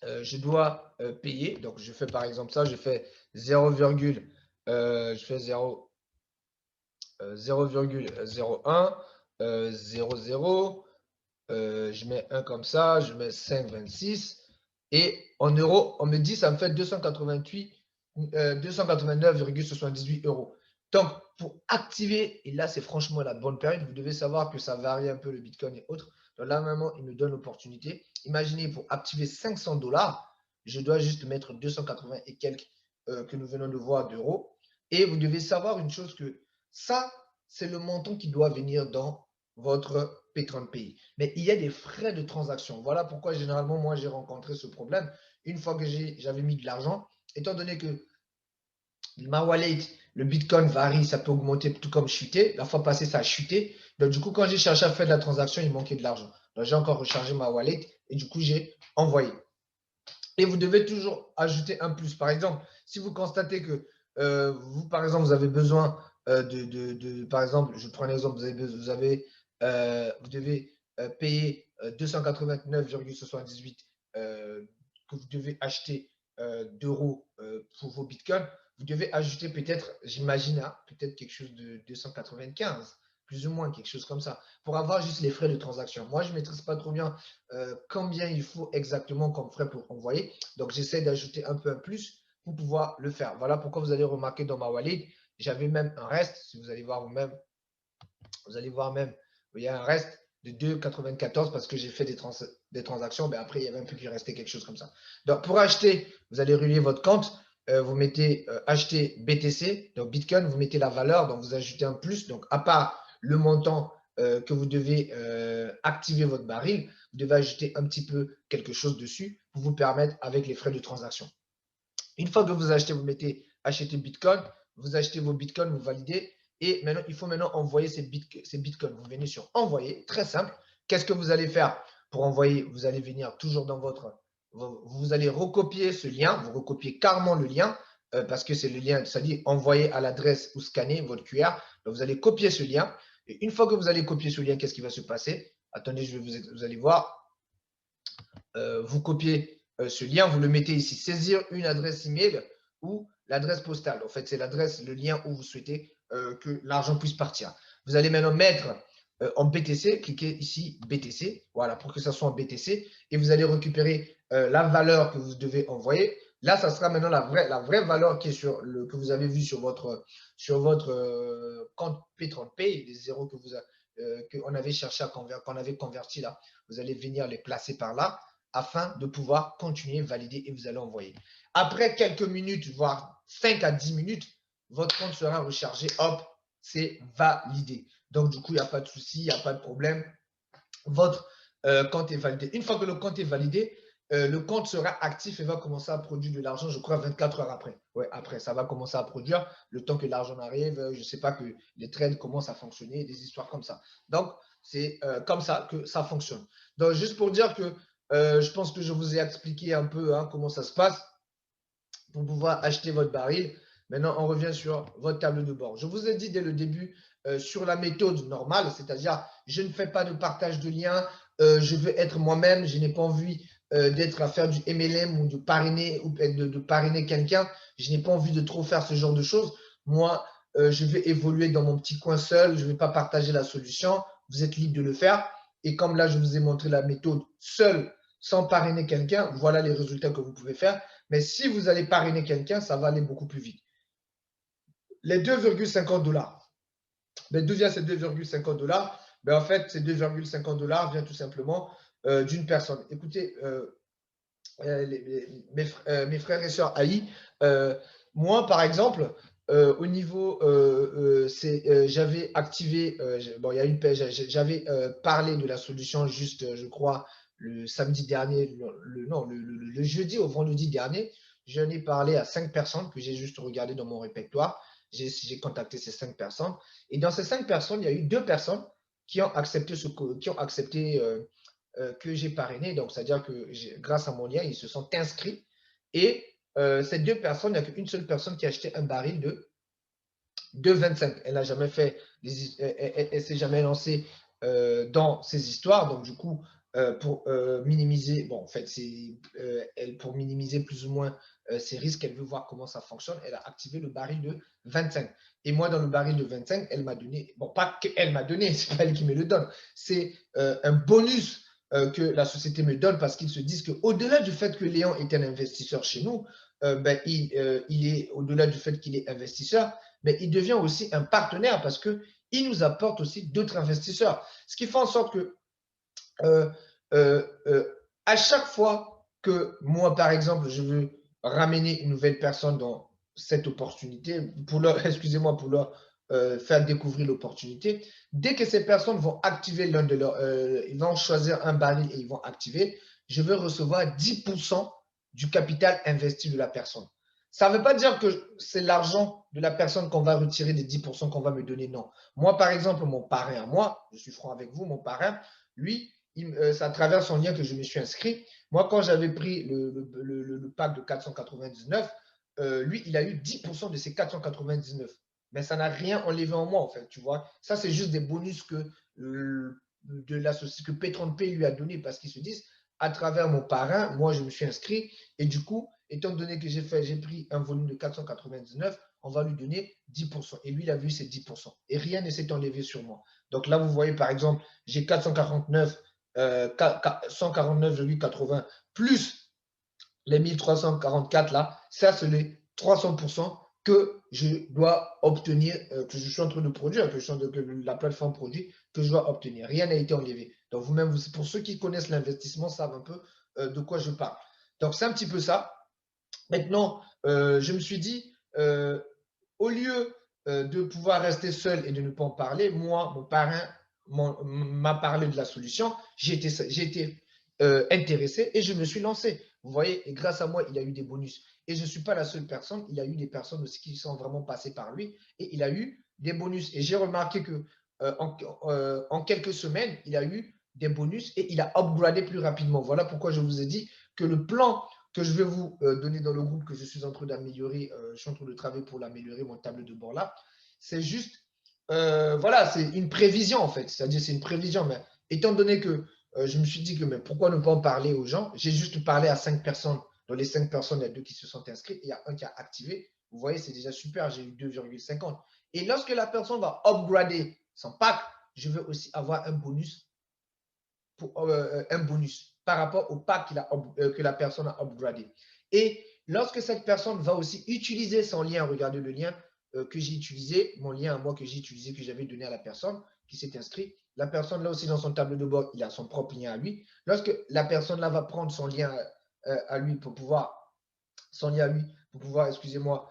je dois payer. Donc, je fais par exemple ça. Je fais 0, je fais 0,01, 0,0. Je mets 1 comme ça, je mets 5,26. Et en euros, on me dit ça me fait 289,78 euros. Donc, pour activer, et là, c'est franchement la bonne période, vous devez savoir que ça varie un peu le Bitcoin et autres. Donc là, maintenant, il me donne l'opportunité. Imaginez, pour activer 500 $, je dois juste mettre 280 et quelques que nous venons de voir d'euros. Et vous devez savoir une chose que ça, c'est le montant qui doit venir dans votre P30 Pays. Mais il y a des frais de transaction. Voilà pourquoi généralement, moi, j'ai rencontré ce problème. Une fois que j'avais mis de l'argent, étant donné que ma wallet, le Bitcoin varie, ça peut augmenter tout comme chuter. La fois passée, ça a chuté. Donc, du coup, quand j'ai cherché à faire de la transaction, il manquait de l'argent. Donc, j'ai encore rechargé ma wallet et du coup, j'ai envoyé. Et vous devez toujours ajouter un plus. Par exemple, si vous constatez que vous, par exemple, vous avez besoin par exemple, je prends un exemple, vous devez payer 289,78 que vous devez acheter d'euros pour vos bitcoins. Vous devez ajouter peut-être, j'imagine, hein, peut-être quelque chose de 295, plus ou moins, quelque chose comme ça, pour avoir juste les frais de transaction. Moi, je ne maîtrise pas trop bien combien il faut exactement comme frais pour envoyer. Donc, j'essaie d'ajouter un peu un plus pour pouvoir le faire. Voilà pourquoi vous allez remarquer dans ma wallet, j'avais même un reste. Si vous allez voir vous-même, vous allez voir même, il y a un reste de 2,94 parce que j'ai fait des transactions. Mais après, il y avait un peu qui restait quelque chose comme ça. Donc, pour acheter, vous allez relier votre compte. Vous mettez acheter BTC, donc Bitcoin, vous mettez la valeur, donc vous ajoutez un plus. Donc, à part le montant que vous devez activer votre baril, vous devez ajouter un petit peu quelque chose dessus pour vous permettre avec les frais de transaction. Une fois que vous achetez, vous mettez acheter Bitcoin, vous achetez vos Bitcoins, vous validez. Et maintenant, il faut maintenant envoyer ces Bitcoins. Vous venez sur envoyer, très simple. Qu'est-ce que vous allez faire pour envoyer? Vous allez venir toujours dans vous allez recopier ce lien, vous recopiez carrément le lien parce que c'est le lien, ça dit envoyer à l'adresse ou scanner votre QR. Donc, vous allez copier ce lien. Et une fois que vous allez copier ce lien, qu'est-ce qui va se passer? Attendez, vous allez voir. Vous copiez ce lien, vous le mettez ici, saisir une adresse email ou l'adresse postale. En fait, c'est l'adresse, le lien où vous souhaitez que l'argent puisse partir. Vous allez maintenant mettre en BTC, cliquez ici BTC, voilà, pour que ça soit en BTC, et vous allez récupérer la valeur que vous devez envoyer. Là, ça sera maintenant la vraie valeur qui est que vous avez vu sur votre compte P30P, les zéros qu'on avait cherché à convertir, qu'on avait converti là. Vous allez venir les placer par là afin de pouvoir continuer, valider et vous allez envoyer. Après quelques minutes, voire 5 à 10 minutes, votre compte sera rechargé. Hop, c'est validé. Donc, du coup, il n'y a pas de souci, il n'y a pas de problème. Votre compte est validé. Une fois que le compte est validé, le compte sera actif et va commencer à produire de l'argent, je crois, 24 heures après. Ouais, après, ça va commencer à produire le temps que l'argent arrive. Je ne sais pas, que les trades commencent à fonctionner, des histoires comme ça. Donc, c'est comme ça que ça fonctionne. Donc, juste pour dire que je pense que je vous ai expliqué un peu comment ça se passe pour pouvoir acheter votre baril. Maintenant, on revient sur votre tableau de bord. Je vous ai dit dès le début sur la méthode normale, c'est-à-dire je ne fais pas de partage de liens, je veux être moi-même, je n'ai pas envie d'être à faire du MLM ou de parrainer de parrainer quelqu'un, je n'ai pas envie de trop faire ce genre de choses. Moi, je vais évoluer dans mon petit coin seul, je ne vais pas partager la solution, vous êtes libre de le faire. Et comme là, je vous ai montré la méthode seule, sans parrainer quelqu'un, voilà les résultats que vous pouvez faire. Mais si vous allez parrainer quelqu'un, ça va aller beaucoup plus vite. Les 2,50 $. Mais d'où vient ces 2,50 $? En fait, ces 2,50 $ vient tout simplement d'une personne. Écoutez, mes frères et sœurs AI, moi, par exemple, au niveau, j'avais activé, bon, il y a une page, j'avais parlé de la solution juste, je crois, le samedi dernier, le jeudi au vendredi dernier. J'en ai parlé à 5 personnes que j'ai juste regardé dans mon répertoire. J'ai contacté ces 5 personnes. Et dans ces 5 personnes, il y a eu 2 personnes qui ont accepté, que j'ai parrainé. Donc, c'est-à-dire que grâce à mon lien, ils se sont inscrits. Et ces 2 personnes, il n'y a qu'une seule personne qui a acheté un baril de 25. Elle n'a jamais fait, elle s'est jamais lancée dans ces histoires. Donc, du coup, pour minimiser, bon, en fait, c'est pour minimiser plus ou moins ses risques, elle veut voir comment ça fonctionne. Elle a activé le baril de 25. Et moi, dans le baril de 25, elle m'a donné, bon, pas qu'elle m'a donné, c'est pas elle qui me le donne, c'est un bonus que la société me donne parce qu'ils se disent qu'au-delà du fait que Léon est un investisseur chez nous, ben, il est, au-delà du fait qu'il est investisseur, mais il devient aussi un partenaire parce qu'il nous apporte aussi d'autres investisseurs. Ce qui fait en sorte que euh, à chaque fois que moi, par exemple, je veux ramener une nouvelle personne dans cette opportunité, pour leur, excusez-moi, pour leur faire découvrir l'opportunité, dès que ces personnes vont activer l'un de leurs, ils vont choisir un baril et ils vont activer, je vais recevoir 10% du capital investi de la personne. Ça ne veut pas dire que c'est l'argent de la personne qu'on va retirer des 10% qu'on va me donner, non. Moi, par exemple, mon parrain à moi, je suis franc avec vous, mon parrain, lui, c'est à travers son lien que je me suis inscrit. Moi, quand j'avais pris le pack de 499, lui, il a eu 10% de ces 499. Mais ça n'a rien enlevé en moi, en fait, tu vois. Ça, c'est juste des bonus que, de la société, que Petron Pay lui a donné parce qu'ils se disent, à travers mon parrain, moi, je me suis inscrit. Et du coup, étant donné que j'ai pris un volume de 499, on va lui donner 10%. Et lui, il a vu ces 10%. Et rien ne s'est enlevé sur moi. Donc là, vous voyez, par exemple, j'ai 449 149,80 plus les 1344 là, ça c'est les 300% que je dois obtenir, que je suis en train de produire, que la plateforme produit, que je dois obtenir. Rien n'a été enlevé. Donc vous-même, pour ceux qui connaissent l'investissement, savent un peu de quoi je parle. Donc c'est un petit peu ça. Maintenant, je me suis dit, au lieu de pouvoir rester seul et de ne pas en parler, moi, mon parrain m'a parlé de la solution, j'ai été intéressé et je me suis lancé. Vous voyez, et grâce à moi, il a eu des bonus. Et je ne suis pas la seule personne, il y a eu des personnes aussi qui sont vraiment passées par lui et il a eu des bonus. Et j'ai remarqué que en quelques semaines, il a eu des bonus et il a upgradé plus rapidement. Voilà pourquoi je vous ai dit que le plan que je vais vous donner dans le groupe que je suis en train d'améliorer, je suis en train de travailler pour l'améliorer, mon table de bord là, c'est juste, voilà, c'est une prévision en fait, c'est-à-dire c'est une prévision, mais étant donné que je me suis dit que mais pourquoi ne pas en parler aux gens, j'ai juste parlé à 5 personnes, dans les 5 personnes, il y a 2 qui se sont inscrites, il y a un qui a activé, vous voyez, c'est déjà super, j'ai eu 2,50. Et lorsque la personne va upgrader son pack, je vais aussi avoir un bonus un bonus par rapport au pack que la personne a upgradé. Et lorsque cette personne va aussi utiliser son lien, regardez le lien que j'ai utilisé, mon lien à moi que j'ai utilisé, que j'avais donné à la personne qui s'est inscrite, la personne là aussi dans son tableau de bord, il a son propre lien à lui. Lorsque la personne là va prendre son lien à lui pour pouvoir, son lien à lui, pour pouvoir, excusez-moi,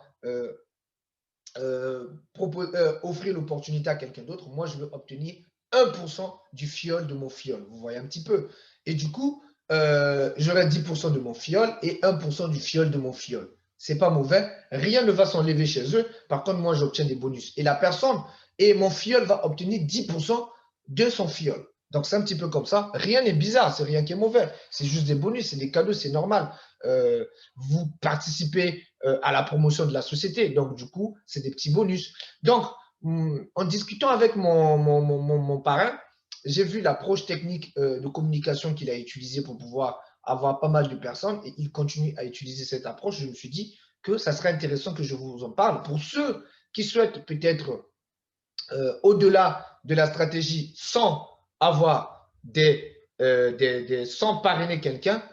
offrir l'opportunité à quelqu'un d'autre, moi, je veux obtenir 1% du fiol de mon fiol. Vous voyez un petit peu. Et du coup, j'aurai 10% de mon fiol et 1% du fiol de mon fiol. C'est pas mauvais. Rien ne va s'enlever chez eux. Par contre, moi, j'obtiens des bonus. Et la personne et mon fiol va obtenir 10% de son fiol. Donc, c'est un petit peu comme ça. Rien n'est bizarre. C'est rien qui est mauvais. C'est juste des bonus. C'est des cadeaux. C'est normal. Vous participez à la promotion de la société. Donc, du coup, c'est des petits bonus. Donc, en discutant avec mon parrain, j'ai vu l'approche technique de communication qu'il a utilisée pour pouvoir avoir pas mal de personnes et il continue à utiliser cette approche. Je me suis dit que ça serait intéressant que je vous en parle. Pour ceux qui souhaitent peut-être au-delà de la stratégie sans avoir sans parrainer quelqu'un,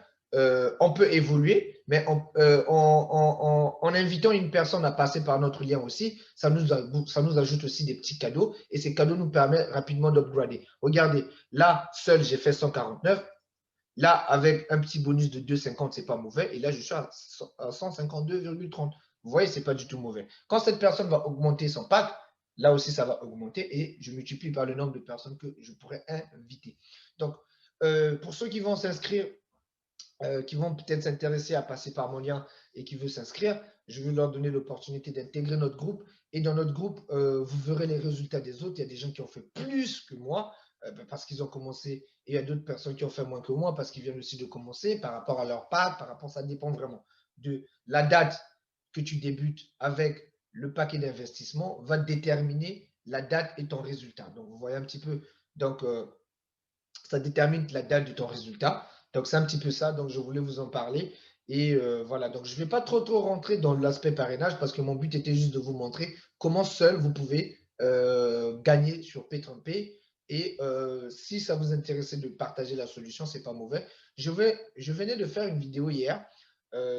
on peut évoluer, mais en invitant une personne à passer par notre lien aussi, ça nous ajoute aussi des petits cadeaux et ces cadeaux nous permettent rapidement d'upgrader. Regardez, là, seul, j'ai fait 149. Là, avec un petit bonus de 2,50, c'est pas mauvais. Et là, je suis à 152,30. Vous voyez, c'est pas du tout mauvais. Quand cette personne va augmenter son pack, là aussi, ça va augmenter et je multiplie par le nombre de personnes que je pourrais inviter. Donc, pour ceux qui vont s'inscrire qui vont peut-être s'intéresser à passer par mon lien et qui veulent s'inscrire, je vais leur donner l'opportunité d'intégrer notre groupe. Et dans notre groupe, vous verrez les résultats des autres. Il y a des gens qui ont fait plus que moi parce qu'ils ont commencé. Et il y a d'autres personnes qui ont fait moins que moi parce qu'ils viennent aussi de commencer par rapport à leur pack, par rapport, ça dépend vraiment de la date que tu débutes avec le paquet d'investissement va déterminer la date et ton résultat. Donc, vous voyez un petit peu. Donc, ça détermine la date de ton résultat. Donc, c'est un petit peu ça. Donc, je voulais vous en parler. Et voilà, donc je ne vais pas trop rentrer dans l'aspect parrainage parce que mon but était juste de vous montrer comment seul vous pouvez gagner sur P30P. Et si ça vous intéressait de partager la solution, ce n'est pas mauvais. Je venais de faire une vidéo hier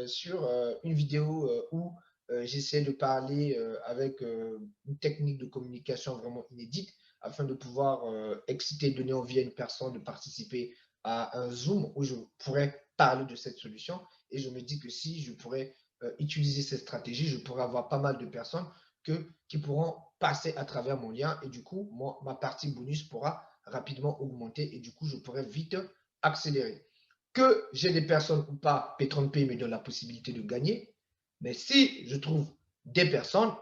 sur une vidéo où j'essaie de parler avec une technique de communication vraiment inédite afin de pouvoir exciter, donner envie à une personne de participer à un Zoom où je pourrais parler de cette solution. Et je me dis que si je pourrais utiliser cette stratégie, je pourrais avoir pas mal de personnes qui pourront passer à travers mon lien. Et du coup, ma partie bonus pourra rapidement augmenter. Et du coup, je pourrais vite accélérer. Que j'ai des personnes ou pas, P30P me donne la possibilité de gagner. Mais si je trouve des personnes,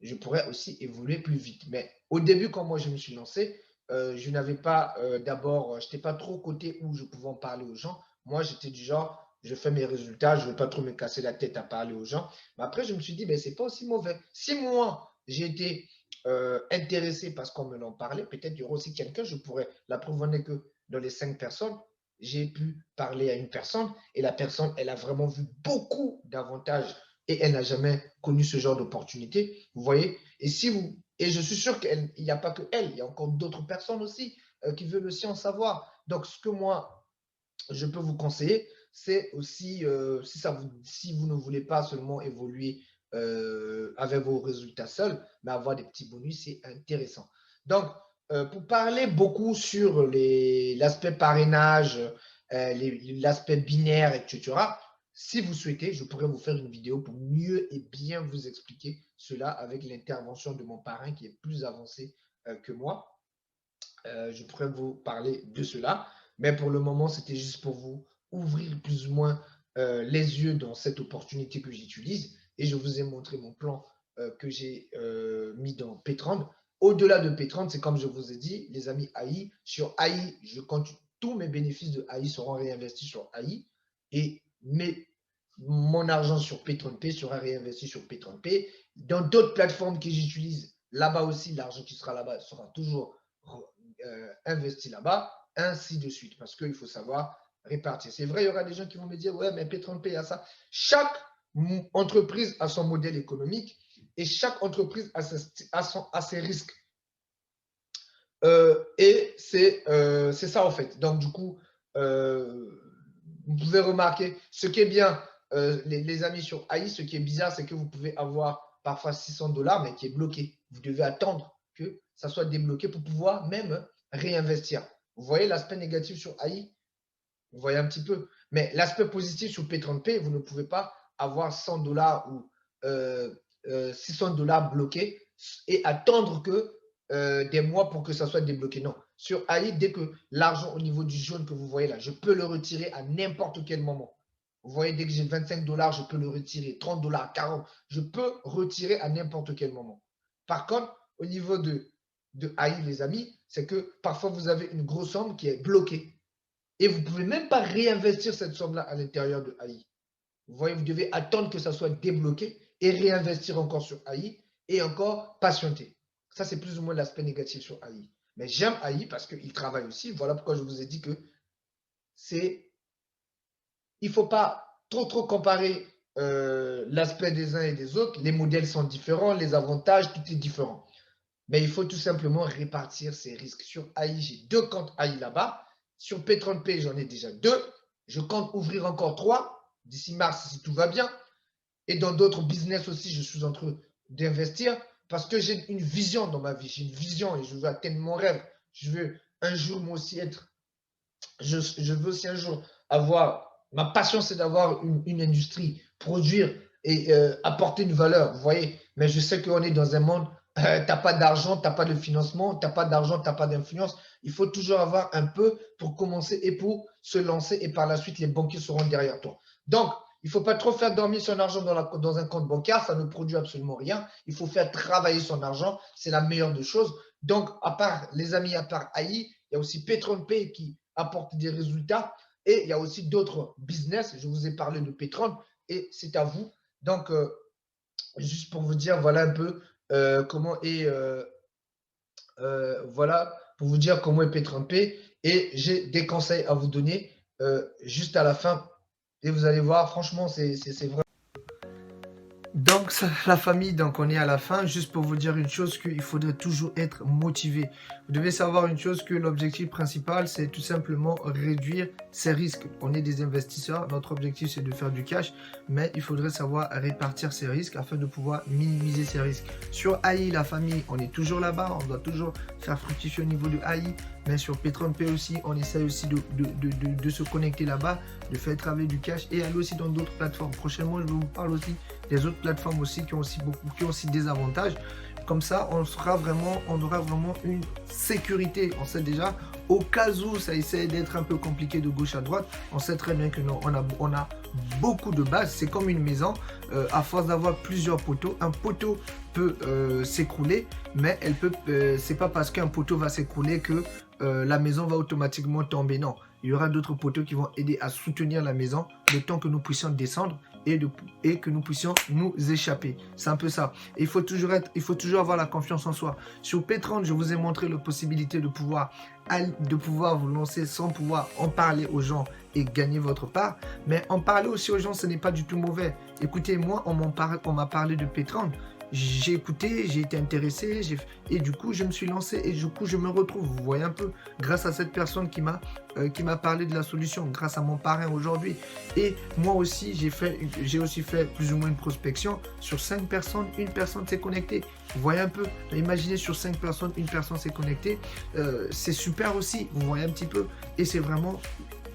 je pourrais aussi évoluer plus vite. Mais au début, quand moi je me suis lancé, je n'avais pas d'abord, je n'étais pas trop côté où je pouvais en parler aux gens. Moi, j'étais du genre, je fais mes résultats, je ne veux pas trop me casser la tête à parler aux gens. Mais après, je me suis dit, ben, ce n'est pas aussi mauvais. Si moi, j'ai été intéressé parce qu'on me l'en parlait, peut-être il y aura aussi quelqu'un, je pourrais. La preuve en est que dans les 5 personnes, j'ai pu parler à une personne et la personne, elle a vraiment vu beaucoup d'avantages et elle n'a jamais connu ce genre d'opportunité. Vous voyez? Et si vous, et je suis sûr qu'il n'y a pas que elle, il y a encore d'autres personnes aussi qui veulent aussi en savoir. Donc, ce que moi, je peux vous conseiller, c'est aussi, si vous ne voulez pas seulement évoluer avec vos résultats seuls, mais avoir des petits bonus, c'est intéressant. Donc, pour parler beaucoup sur l'aspect parrainage, l'aspect binaire, etc., si vous souhaitez, je pourrais vous faire une vidéo pour mieux et bien vous expliquer cela avec l'intervention de mon parrain qui est plus avancé que moi. Je pourrais vous parler de cela. Mais pour le moment, c'était juste pour vous ouvrir plus ou moins les yeux dans cette opportunité que j'utilise. Et je vous ai montré mon plan que j'ai mis dans P30. Au-delà de P30, c'est comme je vous ai dit, les amis AI. Sur AI, je compte tous mes bénéfices de AI seront réinvestis sur AI. Et mon argent sur P30P sera réinvesti sur P30P. Dans d'autres plateformes que j'utilise, là-bas aussi, l'argent qui sera là-bas sera toujours investi là-bas, ainsi de suite. Parce qu'il faut savoir répartir. C'est vrai, il y aura des gens qui vont me dire, ouais, mais P30P a ça. Chaque entreprise a son modèle économique et chaque entreprise a ses risques. Et c'est ça en fait. Donc du coup, vous pouvez remarquer, ce qui est bien, les amis sur AI, ce qui est bizarre, c'est que vous pouvez avoir parfois $600, mais qui est bloqué. Vous devez attendre que ça soit débloqué pour pouvoir même réinvestir. Vous voyez l'aspect négatif sur AI? Vous voyez un petit peu. Mais l'aspect positif sur P30P, vous ne pouvez pas avoir $100 ou $600 bloqués et attendre que des mois pour que ça soit débloqué. Non. Sur AI, dès que l'argent au niveau du jaune que vous voyez là, je peux le retirer à n'importe quel moment. Vous voyez, dès que j'ai $25, je peux le retirer. $30, 40, je peux retirer à n'importe quel moment. Par contre, au niveau de AI, les amis, c'est que parfois vous avez une grosse somme qui est bloquée. Et vous ne pouvez même pas réinvestir cette somme-là à l'intérieur de AI. Vous voyez, vous devez attendre que ça soit débloqué et réinvestir encore sur AI et encore patienter. Ça, c'est plus ou moins l'aspect négatif sur AI. Mais j'aime AI parce qu'il travaille aussi. Voilà pourquoi je vous ai dit que c'est. Il ne faut pas trop comparer l'aspect des uns et des autres. Les modèles sont différents, les avantages, tout est différent. Mais il faut tout simplement répartir ces risques. Sur AI, j'ai 2 comptes AI là-bas. Sur P30P, j'en ai déjà 2. Je compte ouvrir encore 3 d'ici mars si tout va bien. Et dans d'autres business aussi, je suis en train d'investir parce que j'ai une vision dans ma vie. J'ai une vision et je veux atteindre mon rêve. Je veux un jour moi aussi être. Je veux aussi un jour avoir. Ma passion, c'est d'avoir une industrie, produire et apporter une valeur. Vous voyez, mais je sais qu'on est dans un monde t'as pas d'argent, t'as pas de financement, t'as pas d'argent, t'as pas d'influence. Il faut toujours avoir un peu pour commencer et pour se lancer et par la suite, les banquiers seront derrière toi. Donc, il ne faut pas trop faire dormir son argent dans un compte bancaire, ça ne produit absolument rien. Il faut faire travailler son argent, c'est la meilleure des choses. Donc, à part les amis, à part AI, il y a aussi Petron Pay qui apporte des résultats et il y a aussi d'autres business. Je vous ai parlé de Petron et c'est à vous. Donc, juste pour vous dire, voilà un peu comment est voilà pour vous dire comment est Petron Pay et j'ai des conseils à vous donner juste à la fin et vous allez voir, franchement, c'est vrai. Donc, la famille, donc on est à la fin. Juste pour vous dire une chose, qu'il faudrait toujours être motivé. Vous devez savoir une chose, que l'objectif principal, c'est tout simplement réduire ses risques. On est des investisseurs, notre objectif, c'est de faire du cash, mais il faudrait savoir répartir ses risques afin de pouvoir minimiser ses risques. Sur AI, la famille, on est toujours là-bas, on doit toujours faire fructifier au niveau de AI, mais sur Petron Pay aussi, on essaie aussi de se connecter là-bas, de faire travailler du cash et aller aussi dans d'autres plateformes. Prochainement, je vous parle aussi des autres plateformes aussi qui ont aussi des avantages. Comme ça, on aura vraiment une sécurité. On sait déjà, au cas où ça essaie d'être un peu compliqué de gauche à droite, on sait très bien que non, on a beaucoup de bases. C'est comme une maison. À force d'avoir plusieurs poteaux, un poteau peut s'écrouler, mais c'est pas parce qu'un poteau va s'écrouler que la maison va automatiquement tomber. Non, il y aura d'autres poteaux qui vont aider à soutenir la maison le temps que nous puissions descendre et que nous puissions nous échapper. C'est un peu ça. Et il faut toujours avoir la confiance en soi. Sur Petron, je vous ai montré la possibilité de pouvoir vous lancer sans pouvoir en parler aux gens et gagner votre part. Mais en parler aussi aux gens, ce n'est pas du tout mauvais. Écoutez, moi, on m'a parlé de Petron. J'ai écouté, j'ai été intéressé et du coup je me suis lancé et du coup je me retrouve, vous voyez un peu, grâce à cette personne qui m'a parlé de la solution, grâce à mon parrain aujourd'hui. Et moi aussi j'ai aussi fait plus ou moins une prospection sur 5 personnes, une personne s'est connectée. Vous voyez un peu, imaginez sur 5 personnes, une personne s'est connectée, c'est super aussi, vous voyez un petit peu, et c'est vraiment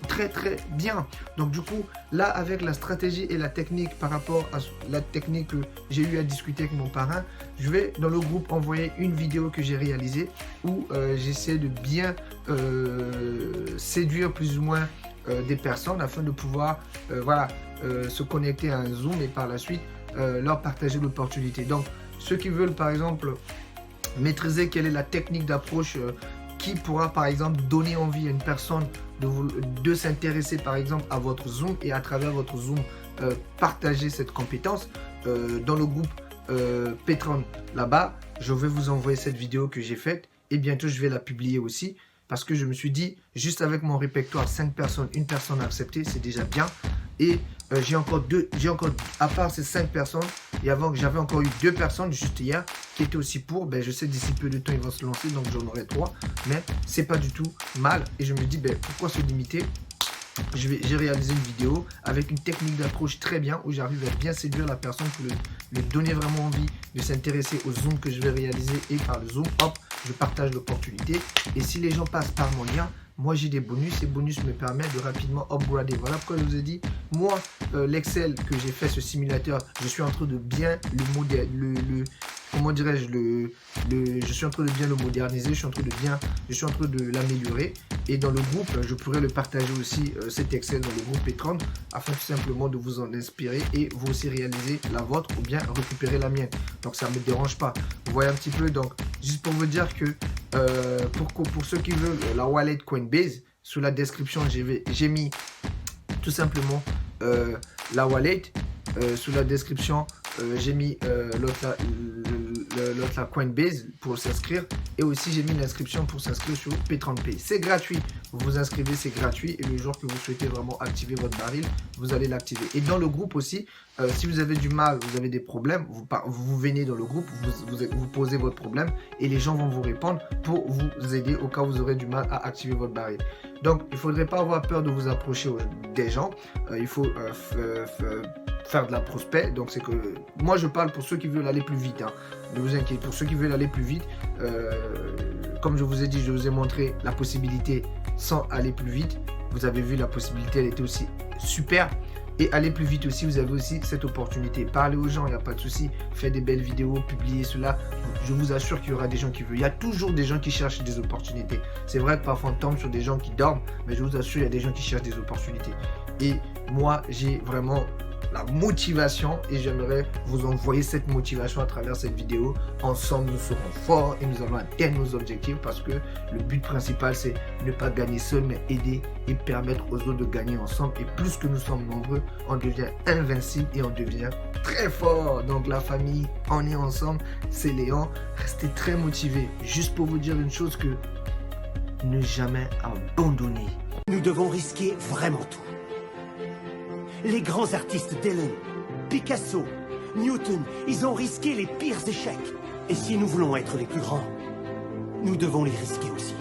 très bien. Donc du coup là, avec la stratégie et la technique par rapport à la technique que j'ai eu à discuter avec mon parrain, je vais dans le groupe envoyer une vidéo que j'ai réalisée où j'essaie de bien séduire plus ou moins des personnes afin de pouvoir se connecter à un Zoom et par la suite leur partager l'opportunité. Donc ceux qui veulent par exemple maîtriser quelle est la technique d'approche qui pourra par exemple donner envie à une personne de s'intéresser par exemple à votre Zoom et à travers votre Zoom partager cette compétence dans le groupe Petron là-bas. Je vais vous envoyer cette vidéo que j'ai faite et bientôt je vais la publier aussi parce que je me suis dit, juste avec mon répertoire 5 personnes, une personne a accepté, c'est déjà bien. Et j'ai encore, à part ces 5 personnes, et avant que j'avais encore eu 2 personnes juste hier qui étaient aussi pour. Ben, je sais d'ici peu de temps ils vont se lancer, donc j'en aurai 3, mais c'est pas du tout mal. Et je me dis, ben, pourquoi se limiter? J'ai réalisé une vidéo avec une technique d'approche très bien où j'arrive à bien séduire la personne pour lui donner vraiment envie de s'intéresser au Zoom que je vais réaliser et par le Zoom, hop, je partage l'opportunité. Et si les gens passent par mon lien, moi j'ai des bonus, ces bonus me permettent de rapidement upgrader. Voilà pourquoi je vous ai dit, moi l'Excel que j'ai fait, ce simulateur, je suis en train de bien comment dirais-je, je suis en train de bien le moderniser, je suis en train de l'améliorer. Et dans le groupe, je pourrais le partager aussi, cet Excel dans le groupe Petron, afin tout simplement de vous en inspirer et vous aussi réaliser la vôtre ou bien récupérer la mienne. Donc ça ne me dérange pas. Vous voyez un petit peu, donc juste pour vous dire que pour ceux qui veulent la wallet Coinbase, sous la description, j'ai mis tout simplement la wallet. Sous la description, j'ai mis l'autre la Coinbase pour s'inscrire et aussi j'ai mis l'inscription pour s'inscrire sur Petron Pay. C'est gratuit, vous vous inscrivez, c'est gratuit et le jour que vous souhaitez vraiment activer votre baril, vous allez l'activer. Et dans le groupe aussi, si vous avez du mal, vous avez des problèmes, vous venez dans le groupe, vous posez votre problème et les gens vont vous répondre pour vous aider au cas où vous aurez du mal à activer votre baril. Donc il ne faudrait pas avoir peur de vous approcher des gens, il faut faire de la prospect. Donc c'est que moi je parle pour ceux qui veulent aller plus vite, hein. Ne vous inquiétez, pour ceux qui veulent aller plus vite, comme je vous ai dit, je vous ai montré la possibilité sans aller plus vite. Vous avez vu la possibilité, elle était aussi super. Et aller plus vite aussi, vous avez aussi cette opportunité. Parlez aux gens, il n'y a pas de souci. Faites des belles vidéos, publiez cela. Je vous assure qu'il y aura des gens qui veulent. Il y a toujours des gens qui cherchent des opportunités. C'est vrai que parfois on tombe sur des gens qui dorment, mais je vous assure, il y a des gens qui cherchent des opportunités. Et moi, j'ai vraiment la motivation et j'aimerais vous envoyer cette motivation à travers cette vidéo. Ensemble, nous serons forts et nous allons atteindre nos objectifs parce que le but principal, c'est ne pas gagner seul, mais aider et permettre aux autres de gagner ensemble. Et plus que nous sommes nombreux, on devient invincible et on devient très fort. Donc la famille, on est ensemble, c'est Léon. Restez très motivés. Juste pour vous dire une chose, que ne jamais abandonner. Nous devons risquer vraiment tout. Les grands artistes Dylan, Picasso, Newton, ils ont risqué les pires échecs. Et si nous voulons être les plus grands, nous devons les risquer aussi.